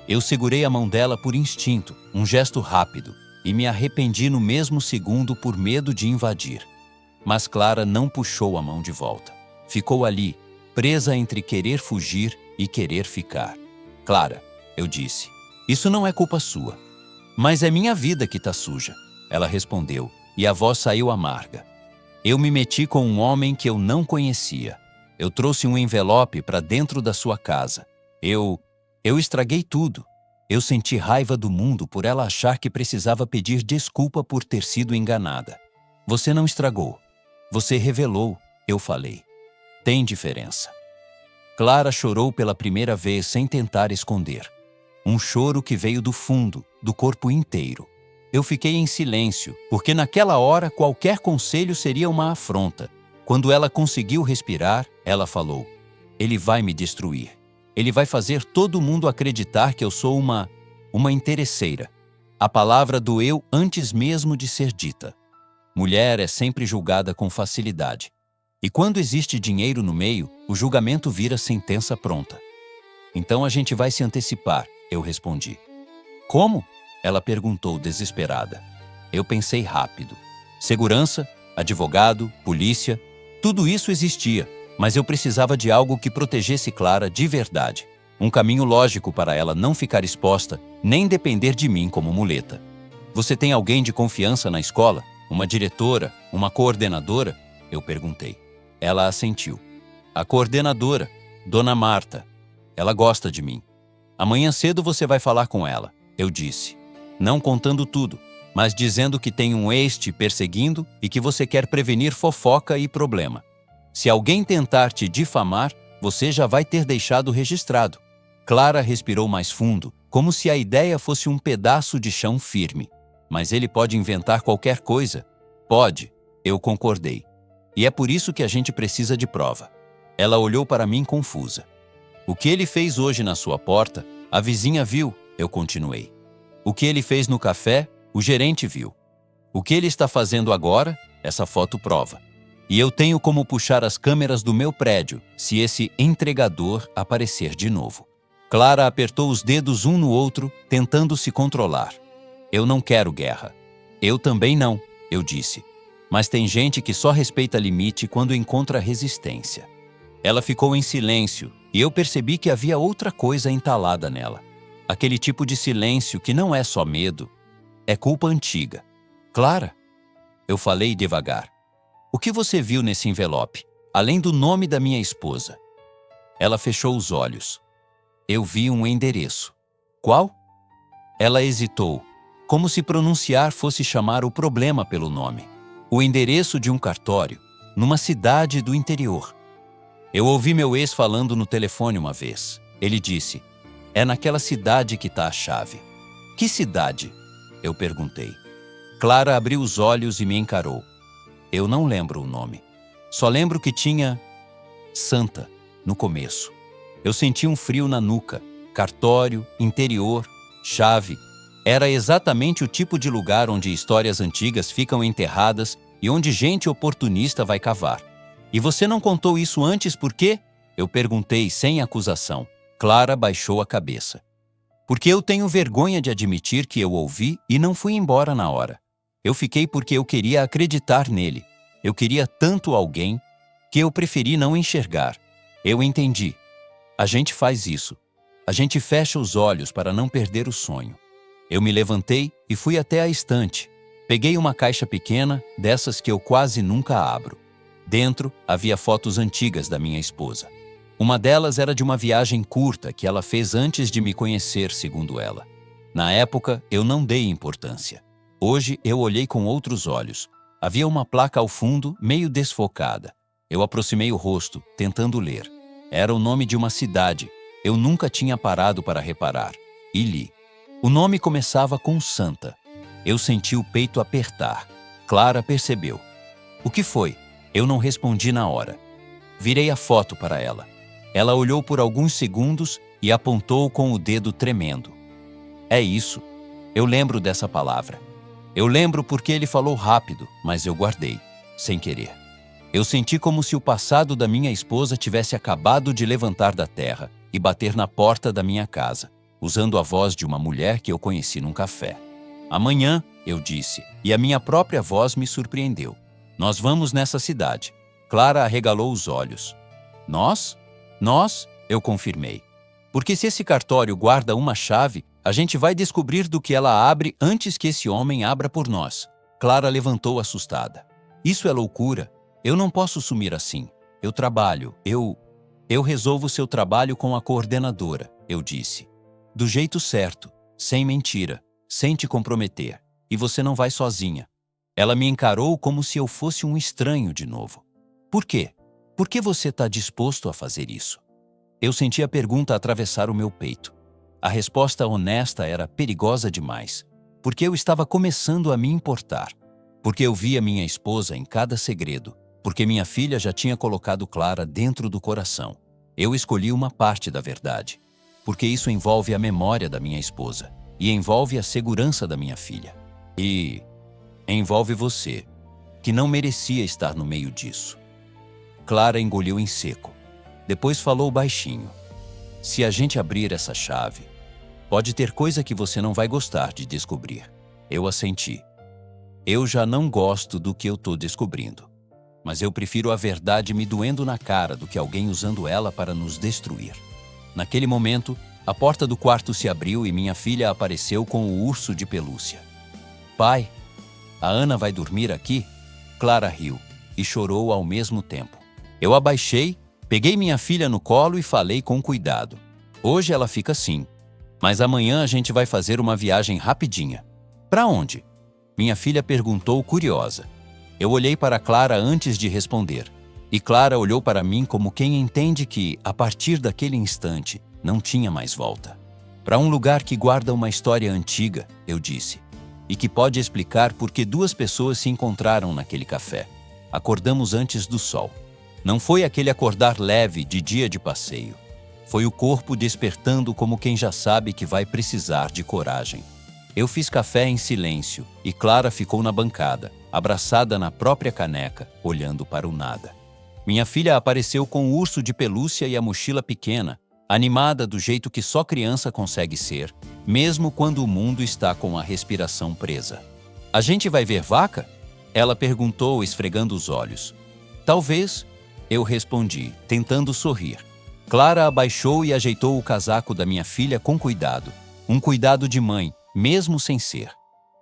Eu segurei a mão dela por instinto, um gesto rápido, e me arrependi no mesmo segundo por medo de invadir. Mas Clara não puxou a mão de volta. Ficou ali, presa entre querer fugir e querer ficar. Clara, eu disse, isso não é culpa sua. Mas é minha vida que tá suja. Ela respondeu, e a voz saiu amarga. Eu me meti com um homem que eu não conhecia. Eu trouxe um envelope para dentro da sua casa. Eu estraguei tudo. Eu senti raiva do mundo por ela achar que precisava pedir desculpa por ter sido enganada. Você não estragou. Você revelou, eu falei. Tem diferença. Clara chorou pela primeira vez sem tentar esconder. Um choro que veio do fundo, do corpo inteiro. Eu fiquei em silêncio, porque naquela hora qualquer conselho seria uma afronta. Quando ela conseguiu respirar, ela falou, ele vai me destruir. Ele vai fazer todo mundo acreditar que eu sou uma interesseira. A palavra doeu antes mesmo de ser dita. Mulher é sempre julgada com facilidade. E quando existe dinheiro no meio, o julgamento vira sentença pronta. Então a gente vai se antecipar, eu respondi. Como? Ela perguntou desesperada. Eu pensei rápido. Segurança, advogado, polícia, tudo isso existia, mas eu precisava de algo que protegesse Clara de verdade. Um caminho lógico para ela não ficar exposta, nem depender de mim como muleta. Você tem alguém de confiança na escola? Uma diretora? Uma coordenadora? Eu perguntei. Ela assentiu. A coordenadora, Dona Marta. Ela gosta de mim. Amanhã cedo você vai falar com ela, eu disse. Não contando tudo, mas dizendo que tem um ex te perseguindo e que você quer prevenir fofoca e problema. Se alguém tentar te difamar, você já vai ter deixado registrado. Clara respirou mais fundo, como se a ideia fosse um pedaço de chão firme. Mas ele pode inventar qualquer coisa. Pode, eu concordei. E é por isso que a gente precisa de prova. Ela olhou para mim confusa. O que ele fez hoje na sua porta, a vizinha viu, eu continuei. O que ele fez no café, o gerente viu. O que ele está fazendo agora, essa foto prova. E eu tenho como puxar as câmeras do meu prédio, se esse entregador aparecer de novo. Clara apertou os dedos um no outro, tentando se controlar. Eu não quero guerra. Eu também não, eu disse. Mas tem gente que só respeita limite quando encontra resistência. Ela ficou em silêncio e eu percebi que havia outra coisa entalada nela. Aquele tipo de silêncio que não é só medo, é culpa antiga. Clara, eu falei devagar. O que você viu nesse envelope, além do nome da minha esposa? Ela fechou os olhos. Eu vi um endereço. Qual? Ela hesitou, como se pronunciar fosse chamar o problema pelo nome. O endereço de um cartório, numa cidade do interior. Eu ouvi meu ex falando no telefone uma vez. Ele disse, é naquela cidade que está a chave. Que cidade? Eu perguntei. Clara abriu os olhos e me encarou. Eu não lembro o nome. Só lembro que tinha Santa no começo. Eu senti um frio na nuca. Cartório, interior, chave. Era exatamente o tipo de lugar onde histórias antigas ficam enterradas e onde gente oportunista vai cavar. E você não contou isso antes por quê? Eu perguntei sem acusação. Clara baixou a cabeça. Porque eu tenho vergonha de admitir que eu ouvi e não fui embora na hora. Eu fiquei porque eu queria acreditar nele. Eu queria tanto alguém que eu preferi não enxergar. Eu entendi. A gente faz isso. A gente fecha os olhos para não perder o sonho. Eu me levantei e fui até a estante. Peguei uma caixa pequena, dessas que eu quase nunca abro. Dentro havia fotos antigas da minha esposa. Uma delas era de uma viagem curta que ela fez antes de me conhecer, segundo ela. Na época, eu não dei importância. Hoje, eu olhei com outros olhos. Havia uma placa ao fundo, meio desfocada. Eu aproximei o rosto, tentando ler. Era o nome de uma cidade. Eu nunca tinha parado para reparar. E li. O nome começava com Santa. Eu senti o peito apertar. Clara percebeu. O que foi? Eu não respondi na hora. Virei a foto para ela. Ela olhou por alguns segundos e apontou com o dedo tremendo. É isso. Eu lembro dessa palavra. Eu lembro porque ele falou rápido, mas eu guardei, sem querer. Eu senti como se o passado da minha esposa tivesse acabado de levantar da terra e bater na porta da minha casa, usando a voz de uma mulher que eu conheci num café. Amanhã, eu disse, e a minha própria voz me surpreendeu. Nós vamos nessa cidade. Clara arregalou os olhos. Nós? Nós? Eu confirmei. Porque se esse cartório guarda uma chave, a gente vai descobrir do que ela abre antes que esse homem abra por nós. Clara levantou assustada. Isso é loucura. Eu não posso sumir assim. Eu trabalho. Eu resolvo seu trabalho com a coordenadora, eu disse. Do jeito certo, sem mentira, sem te comprometer. E você não vai sozinha. Ela me encarou como se eu fosse um estranho de novo. Por quê? Por que você está disposto a fazer isso? Eu senti a pergunta atravessar o meu peito. A resposta honesta era perigosa demais, porque eu estava começando a me importar, porque eu via minha esposa em cada segredo, porque minha filha já tinha colocado Clara dentro do coração. Eu escolhi uma parte da verdade, porque isso envolve a memória da minha esposa e envolve a segurança da minha filha. E envolve você, que não merecia estar no meio disso. Clara engoliu em seco. Depois falou baixinho. Se a gente abrir essa chave, pode ter coisa que você não vai gostar de descobrir. Eu assenti. Eu já não gosto do que eu tô descobrindo. Mas eu prefiro a verdade me doendo na cara do que alguém usando ela para nos destruir. Naquele momento, a porta do quarto se abriu e minha filha apareceu com o urso de pelúcia. Pai, a Ana vai dormir aqui? Clara riu e chorou ao mesmo tempo. Eu abaixei, peguei minha filha no colo e falei com cuidado. Hoje ela fica assim, mas amanhã a gente vai fazer uma viagem rapidinha. Para onde? Minha filha perguntou curiosa. Eu olhei para Clara antes de responder, e Clara olhou para mim como quem entende que, a partir daquele instante, não tinha mais volta. Para um lugar que guarda uma história antiga, eu disse, e que pode explicar por que duas pessoas se encontraram naquele café. Acordamos antes do sol. Não foi aquele acordar leve de dia de passeio. Foi o corpo despertando como quem já sabe que vai precisar de coragem. Eu fiz café em silêncio e Clara ficou na bancada, abraçada na própria caneca, olhando para o nada. Minha filha apareceu com o urso de pelúcia e a mochila pequena, animada do jeito que só criança consegue ser, mesmo quando o mundo está com a respiração presa. A gente vai ver vaca? Ela perguntou, esfregando os olhos. Talvez, eu respondi, tentando sorrir. Clara abaixou e ajeitou o casaco da minha filha com cuidado. Um cuidado de mãe, mesmo sem ser.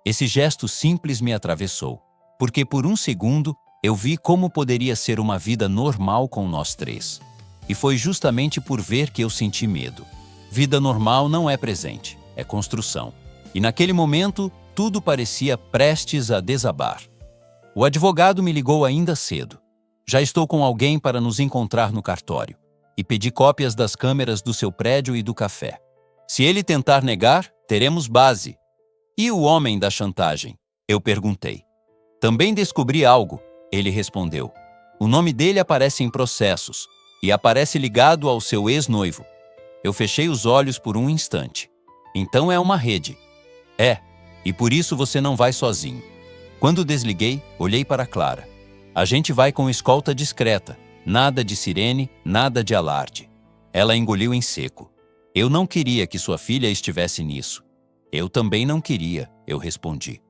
Esse gesto simples me atravessou, porque por um segundo eu vi como poderia ser uma vida normal com nós três. E foi justamente por ver que eu senti medo. Vida normal não é presente, é construção. E naquele momento, tudo parecia prestes a desabar. O advogado me ligou ainda cedo. Já estou com alguém para nos encontrar no cartório. E pedi cópias das câmeras do seu prédio e do café. Se ele tentar negar, teremos base. E o homem da chantagem? Eu perguntei. Também descobri algo, ele respondeu. O nome dele aparece em processos e aparece ligado ao seu ex-noivo. Eu fechei os olhos por um instante. Então é uma rede. É, e por isso você não vai sozinho. Quando desliguei, olhei para Clara. A gente vai com escolta discreta. Nada de sirene, nada de alarde. Ela engoliu em seco. Eu não queria que sua filha estivesse nisso. Eu também não queria, eu respondi.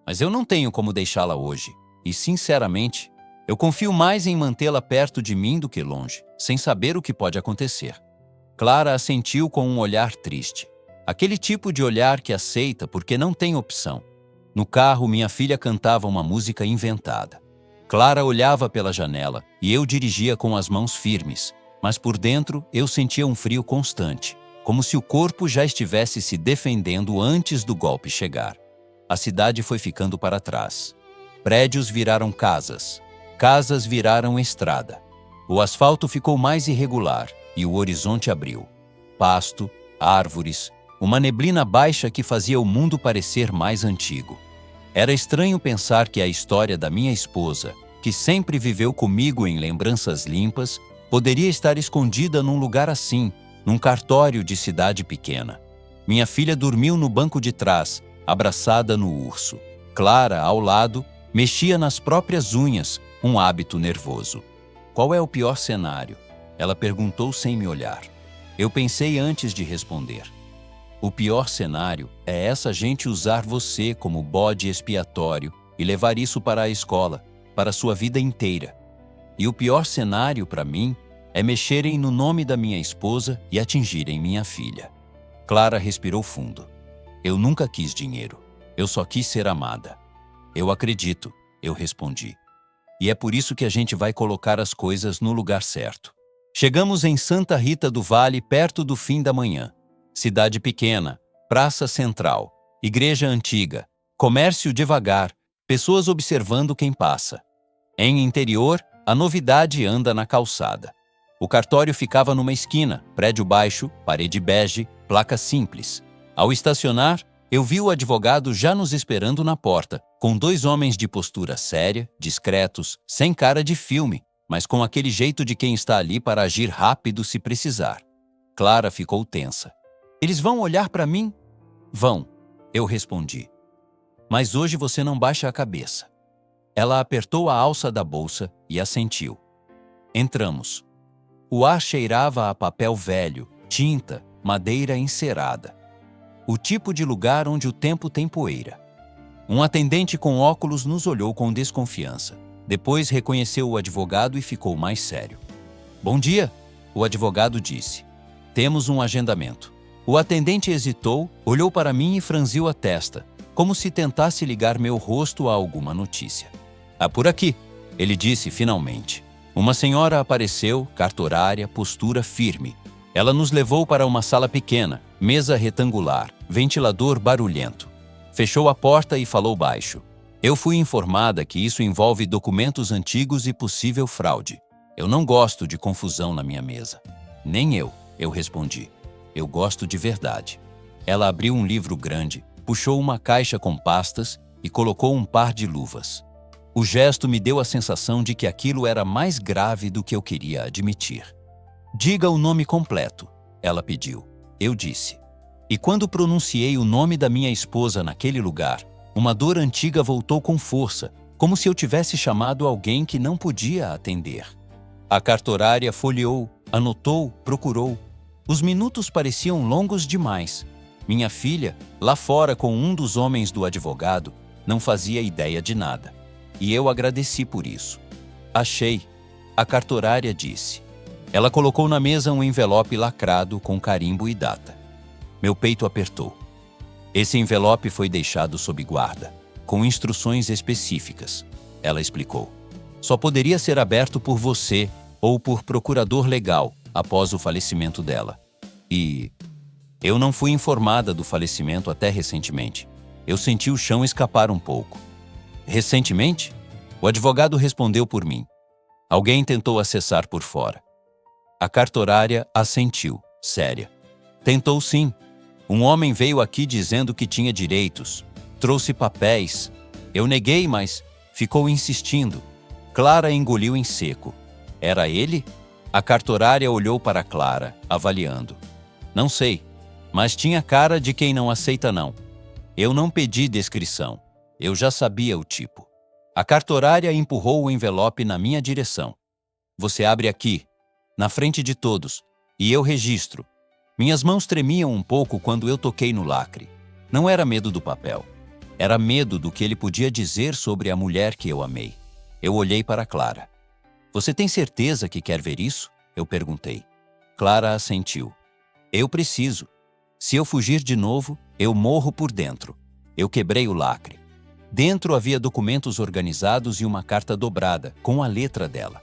Mas eu não tenho como deixá-la hoje. E, sinceramente, eu confio mais em mantê-la perto de mim do que longe, sem saber o que pode acontecer. Clara assentiu com um olhar triste. Aquele tipo de olhar que aceita porque não tem opção. No carro, minha filha cantava uma música inventada. Clara olhava pela janela e eu dirigia com as mãos firmes, mas por dentro eu sentia um frio constante, como se o corpo já estivesse se defendendo antes do golpe chegar. A cidade foi ficando para trás. Prédios viraram casas. Casas viraram estrada. O asfalto ficou mais irregular e o horizonte abriu. Pasto, árvores, uma neblina baixa que fazia o mundo parecer mais antigo. Era estranho pensar que a história da minha esposa, que sempre viveu comigo em lembranças limpas, poderia estar escondida num lugar assim, num cartório de cidade pequena. Minha filha dormiu no banco de trás, abraçada no urso. Clara, ao lado, mexia nas próprias unhas, um hábito nervoso. Qual é o pior cenário? Ela perguntou sem me olhar. Eu pensei antes de responder. O pior cenário é essa gente usar você como bode expiatório e levar isso para a escola, para a sua vida inteira. E o pior cenário, para mim, é mexerem no nome da minha esposa e atingirem minha filha. Clara respirou fundo. Eu nunca quis dinheiro. Eu só quis ser amada. Eu acredito, eu respondi. E é por isso que a gente vai colocar as coisas no lugar certo. Chegamos em Santa Rita do Vale perto do fim da manhã. Cidade pequena, praça central, igreja antiga, comércio devagar, pessoas observando quem passa. Em interior, a novidade anda na calçada. O cartório ficava numa esquina, prédio baixo, parede bege, placa simples. Ao estacionar, eu vi o advogado já nos esperando na porta, com 2 homens de postura séria, discretos, sem cara de filme, mas com aquele jeito de quem está ali para agir rápido se precisar. Clara ficou tensa. Eles vão olhar para mim? Vão, eu respondi. Mas hoje você não baixa a cabeça. Ela apertou a alça da bolsa e assentiu. Entramos. O ar cheirava a papel velho, tinta, madeira encerada. O tipo de lugar onde o tempo tem poeira. Um atendente com óculos nos olhou com desconfiança. Depois reconheceu o advogado e ficou mais sério. Bom dia, o advogado disse. Temos um agendamento. O atendente hesitou, olhou para mim e franziu a testa, como se tentasse ligar meu rosto a alguma notícia. Ah, por aqui, ele disse finalmente. Uma senhora apareceu, cartorária, postura firme. Ela nos levou para uma sala pequena, mesa retangular, ventilador barulhento. Fechou a porta e falou baixo. Eu fui informada que isso envolve documentos antigos e possível fraude. Eu não gosto de confusão na minha mesa. Nem eu respondi. Eu gosto de verdade. Ela abriu um livro grande, puxou uma caixa com pastas e colocou um par de luvas. O gesto me deu a sensação de que aquilo era mais grave do que eu queria admitir. Diga o nome completo, ela pediu. Eu disse. E quando pronunciei o nome da minha esposa naquele lugar, uma dor antiga voltou com força, como se eu tivesse chamado alguém que não podia atender. A cartorária folheou, anotou, procurou. Os minutos pareciam longos demais. Minha filha, lá fora com um dos homens do advogado, não fazia ideia de nada. E eu agradeci por isso. Achei, a cartorária disse. Ela colocou na mesa um envelope lacrado com carimbo e data. Meu peito apertou. Esse envelope foi deixado sob guarda, com instruções específicas, ela explicou. Só poderia ser aberto por você ou por procurador legal após o falecimento dela. E eu não fui informada do falecimento até recentemente. Eu senti o chão escapar um pouco. Recentemente? O advogado respondeu por mim. Alguém tentou acessar por fora. A cartorária assentiu, séria. Tentou sim. Um homem veio aqui dizendo que tinha direitos. Trouxe papéis. Eu neguei, mas ficou insistindo. Clara engoliu em seco. Era ele? A cartorária olhou para Clara, avaliando. Não sei, mas tinha cara de quem não aceita não. Eu não pedi descrição. Eu já sabia o tipo. A cartorária empurrou o envelope na minha direção. Você abre aqui, na frente de todos, e eu registro. Minhas mãos tremiam um pouco quando eu toquei no lacre. Não era medo do papel. Era medo do que ele podia dizer sobre a mulher que eu amei. Eu olhei para Clara. Você tem certeza que quer ver isso? Eu perguntei. Clara assentiu. Eu preciso. Se eu fugir de novo, eu morro por dentro. Eu quebrei o lacre. Dentro havia documentos organizados e uma carta dobrada, com a letra dela.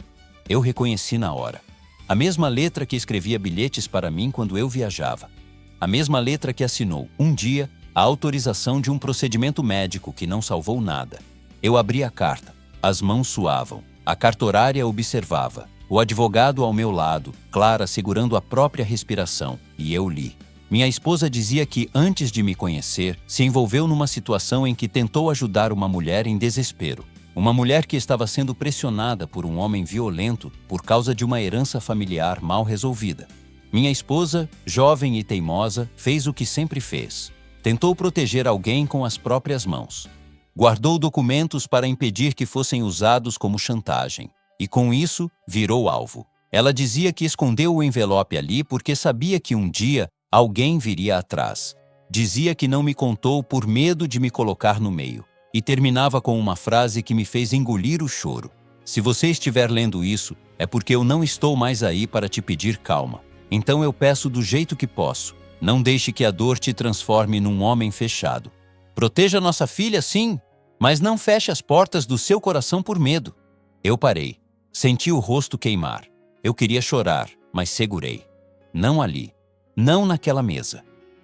Eu reconheci na hora. A mesma letra que escrevia bilhetes para mim quando eu viajava. A mesma letra que assinou, um dia, a autorização de um procedimento médico que não salvou nada. Eu abri a carta. As mãos suavam. A cartorária observava. O advogado ao meu lado, Clara segurando a própria respiração, e eu li. Minha esposa dizia que, antes de me conhecer, se envolveu numa situação em que tentou ajudar uma mulher em desespero. Uma mulher que estava sendo pressionada por um homem violento por causa de uma herança familiar mal resolvida. Minha esposa, jovem e teimosa, fez o que sempre fez. Tentou proteger alguém com as próprias mãos. Guardou documentos para impedir que fossem usados como chantagem. E com isso, virou alvo. Ela dizia que escondeu o envelope ali porque sabia que um dia alguém viria atrás. Dizia que não me contou por medo de me colocar no meio. E terminava com uma frase que me fez engolir o choro. Se você estiver lendo isso, é porque eu não estou mais aí para te pedir calma. Então eu peço do jeito que posso. Não deixe que a dor te transforme num homem fechado. Proteja nossa filha, sim, mas não feche as portas do seu coração por medo. Eu parei. Senti o rosto queimar. Eu queria chorar, mas segurei. Não ali. Não naquela mesa.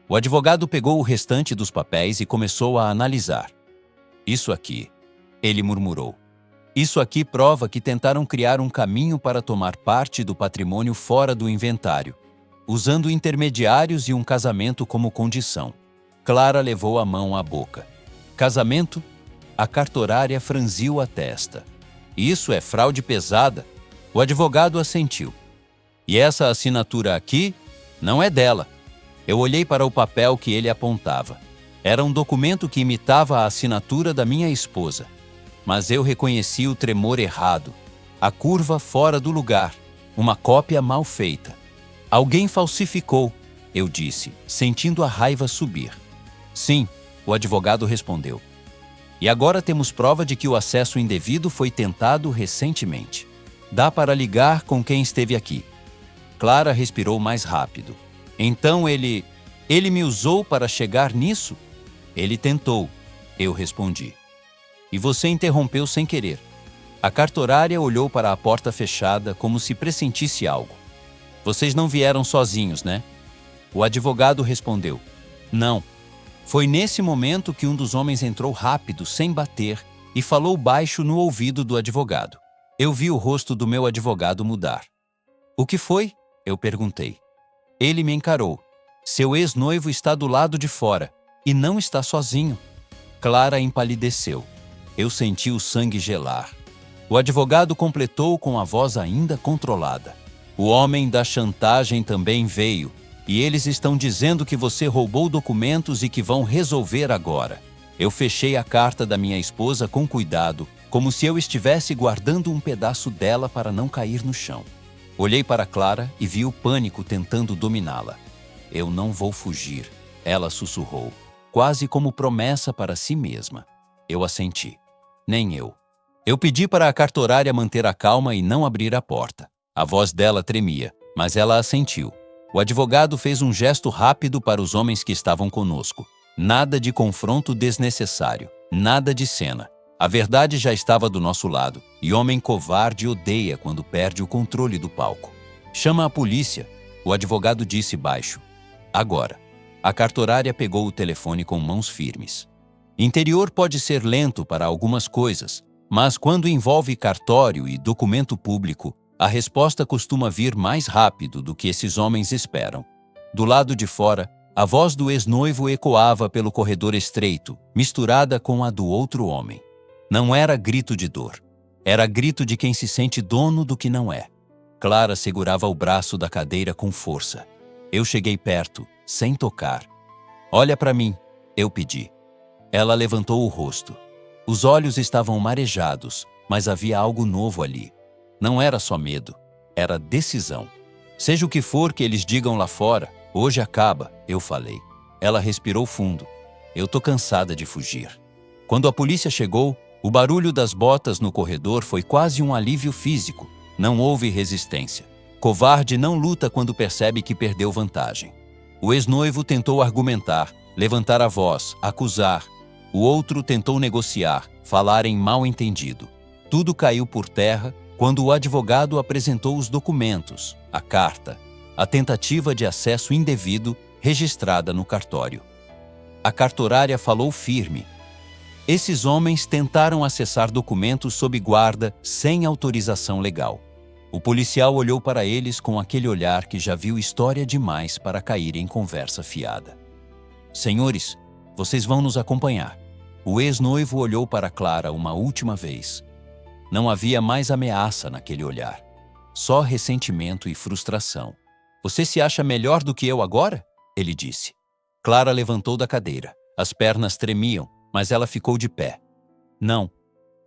O advogado pegou o restante dos papéis e começou a analisar. Isso aqui, ele murmurou. Isso aqui prova que tentaram criar um caminho para tomar parte do patrimônio fora do inventário, usando intermediários e um casamento como condição. Clara levou a mão à boca. Casamento? A cartorária franziu a testa. Isso é fraude pesada. O advogado assentiu. E essa assinatura aqui não é dela. Eu olhei para o papel que ele apontava. Era um documento que imitava a assinatura da minha esposa. Mas eu reconheci o tremor errado, a curva fora do lugar, uma cópia mal feita. Alguém falsificou, eu disse, sentindo a raiva subir. Sim, o advogado respondeu. E agora temos prova de que o acesso indevido foi tentado recentemente. Dá para ligar com quem esteve aqui. Clara respirou mais rápido. Então ele me usou para chegar nisso? Ele tentou, eu respondi. E você interrompeu sem querer. A cartorária olhou para a porta fechada como se pressentisse algo. Vocês não vieram sozinhos, né? O advogado respondeu. Não. Foi nesse momento que um dos homens entrou rápido, sem bater, e falou baixo no ouvido do advogado. Eu vi o rosto do meu advogado mudar. O que foi? Eu perguntei. Ele me encarou. Seu ex-noivo está do lado de fora e não está sozinho. Clara empalideceu. Eu senti o sangue gelar. O advogado completou com a voz ainda controlada. O homem da chantagem também veio, e eles estão dizendo que você roubou documentos e que vão resolver agora. Eu fechei a carta da minha esposa com cuidado, como se eu estivesse guardando um pedaço dela para não cair no chão. Olhei para Clara e vi o pânico tentando dominá-la. Eu não vou fugir, ela sussurrou, quase como promessa para si mesma. Eu assenti. Nem eu. Eu pedi para a cartorária manter a calma e não abrir a porta. A voz dela tremia, mas ela assentiu. O advogado fez um gesto rápido para os homens que estavam conosco. Nada de confronto desnecessário, nada de cena. A verdade já estava do nosso lado, e homem covarde odeia quando perde o controle do palco. Chama a polícia, o advogado disse baixo. Agora. A cartorária pegou o telefone com mãos firmes. Interior pode ser lento para algumas coisas, mas quando envolve cartório e documento público, a resposta costuma vir mais rápido do que esses homens esperam. Do lado de fora, a voz do ex-noivo ecoava pelo corredor estreito, misturada com a do outro homem. Não era grito de dor. Era grito de quem se sente dono do que não é. Clara segurava o braço da cadeira com força. Eu cheguei perto, sem tocar. Olha para mim, eu pedi. Ela levantou o rosto. Os olhos estavam marejados, mas havia algo novo ali. Não era só medo, era decisão. Seja o que for que eles digam lá fora, hoje acaba, eu falei. Ela respirou fundo. Eu tô cansada de fugir. Quando a polícia chegou, o barulho das botas no corredor foi quase um alívio físico. Não houve resistência. Covarde não luta quando percebe que perdeu vantagem. O ex-noivo tentou argumentar, levantar a voz, acusar. O outro tentou negociar, falar em mal-entendido. Tudo caiu por terra quando o advogado apresentou os documentos, a carta, a tentativa de acesso indevido registrada no cartório. A cartorária falou firme. Esses homens tentaram acessar documentos sob guarda sem autorização legal. O policial olhou para eles com aquele olhar que já viu história demais para cair em conversa fiada. Senhores, vocês vão nos acompanhar. O ex-noivo olhou para Clara uma última vez. Não havia mais ameaça naquele olhar. Só ressentimento e frustração. Você se acha melhor do que eu agora? Ele disse. Clara levantou da cadeira. As pernas tremiam, mas ela ficou de pé. Não,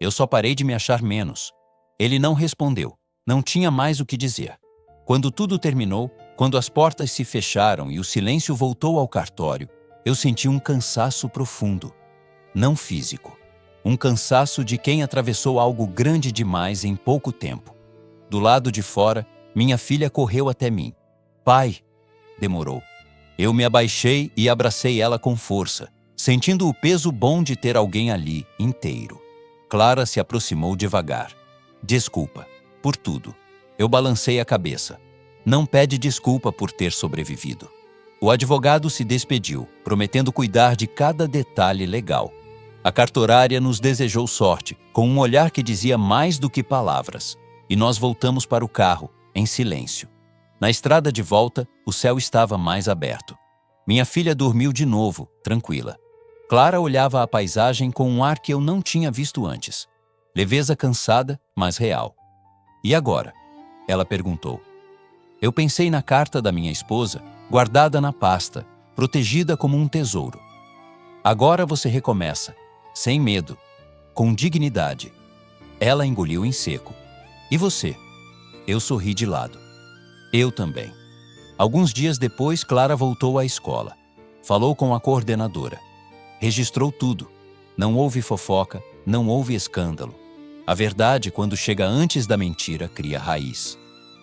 eu só parei de me achar menos. Ele não respondeu. Não tinha mais o que dizer. Quando tudo terminou, quando as portas se fecharam e o silêncio voltou ao cartório, eu senti um cansaço profundo. Não físico. Um cansaço de quem atravessou algo grande demais em pouco tempo. Do lado de fora, minha filha correu até mim. Pai, demorou. Eu me abaixei e abracei ela com força, sentindo o peso bom de ter alguém ali, inteiro. Clara se aproximou devagar. Desculpa, por tudo. Eu balancei a cabeça. Não pede desculpa por ter sobrevivido. O advogado se despediu, prometendo cuidar de cada detalhe legal. A cartorária nos desejou sorte, com um olhar que dizia mais do que palavras. E nós voltamos para o carro, em silêncio. Na estrada de volta, o céu estava mais aberto. Minha filha dormiu de novo, tranquila. Clara olhava a paisagem com um ar que eu não tinha visto antes. Leveza cansada, mas real. E agora? Ela perguntou. Eu pensei na carta da minha esposa, guardada na pasta, protegida como um tesouro. Agora você recomeça, sem medo, com dignidade. Ela engoliu em seco. E você? Eu sorri de lado. Eu também. Alguns dias depois, Clara voltou à escola. Falou com a coordenadora. Registrou tudo. Não houve fofoca, não houve escândalo. A verdade, quando chega antes da mentira, cria raiz.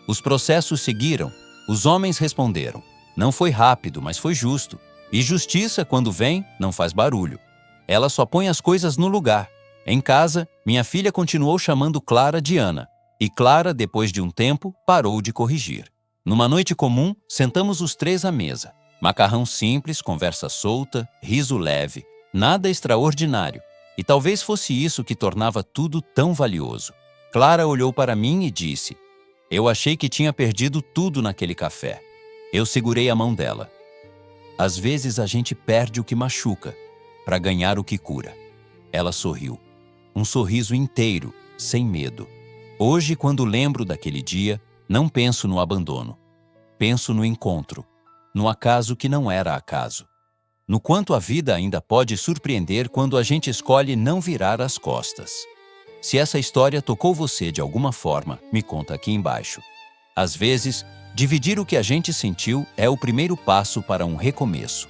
Os processos seguiram. Os homens responderam. Não foi rápido, mas foi justo. E justiça, quando vem, não faz barulho. Ela só põe as coisas no lugar. Em casa, minha filha continuou chamando Clara de Ana. E Clara, depois de um tempo, parou de corrigir. Numa noite comum, sentamos os três à mesa. Macarrão simples, conversa solta, riso leve. Nada extraordinário. E talvez fosse isso que tornava tudo tão valioso. Clara olhou para mim e disse: eu achei que tinha perdido tudo naquele café. Eu segurei a mão dela. Às vezes a gente perde o que machuca, para ganhar o que cura. Ela sorriu. Um sorriso inteiro, sem medo. Hoje, quando lembro daquele dia, não penso no abandono. Penso no encontro, no acaso que não era acaso. No quanto a vida ainda pode surpreender quando a gente escolhe não virar as costas. Se essa história tocou você de alguma forma, me conta aqui embaixo. Às vezes, dividir o que a gente sentiu é o primeiro passo para um recomeço.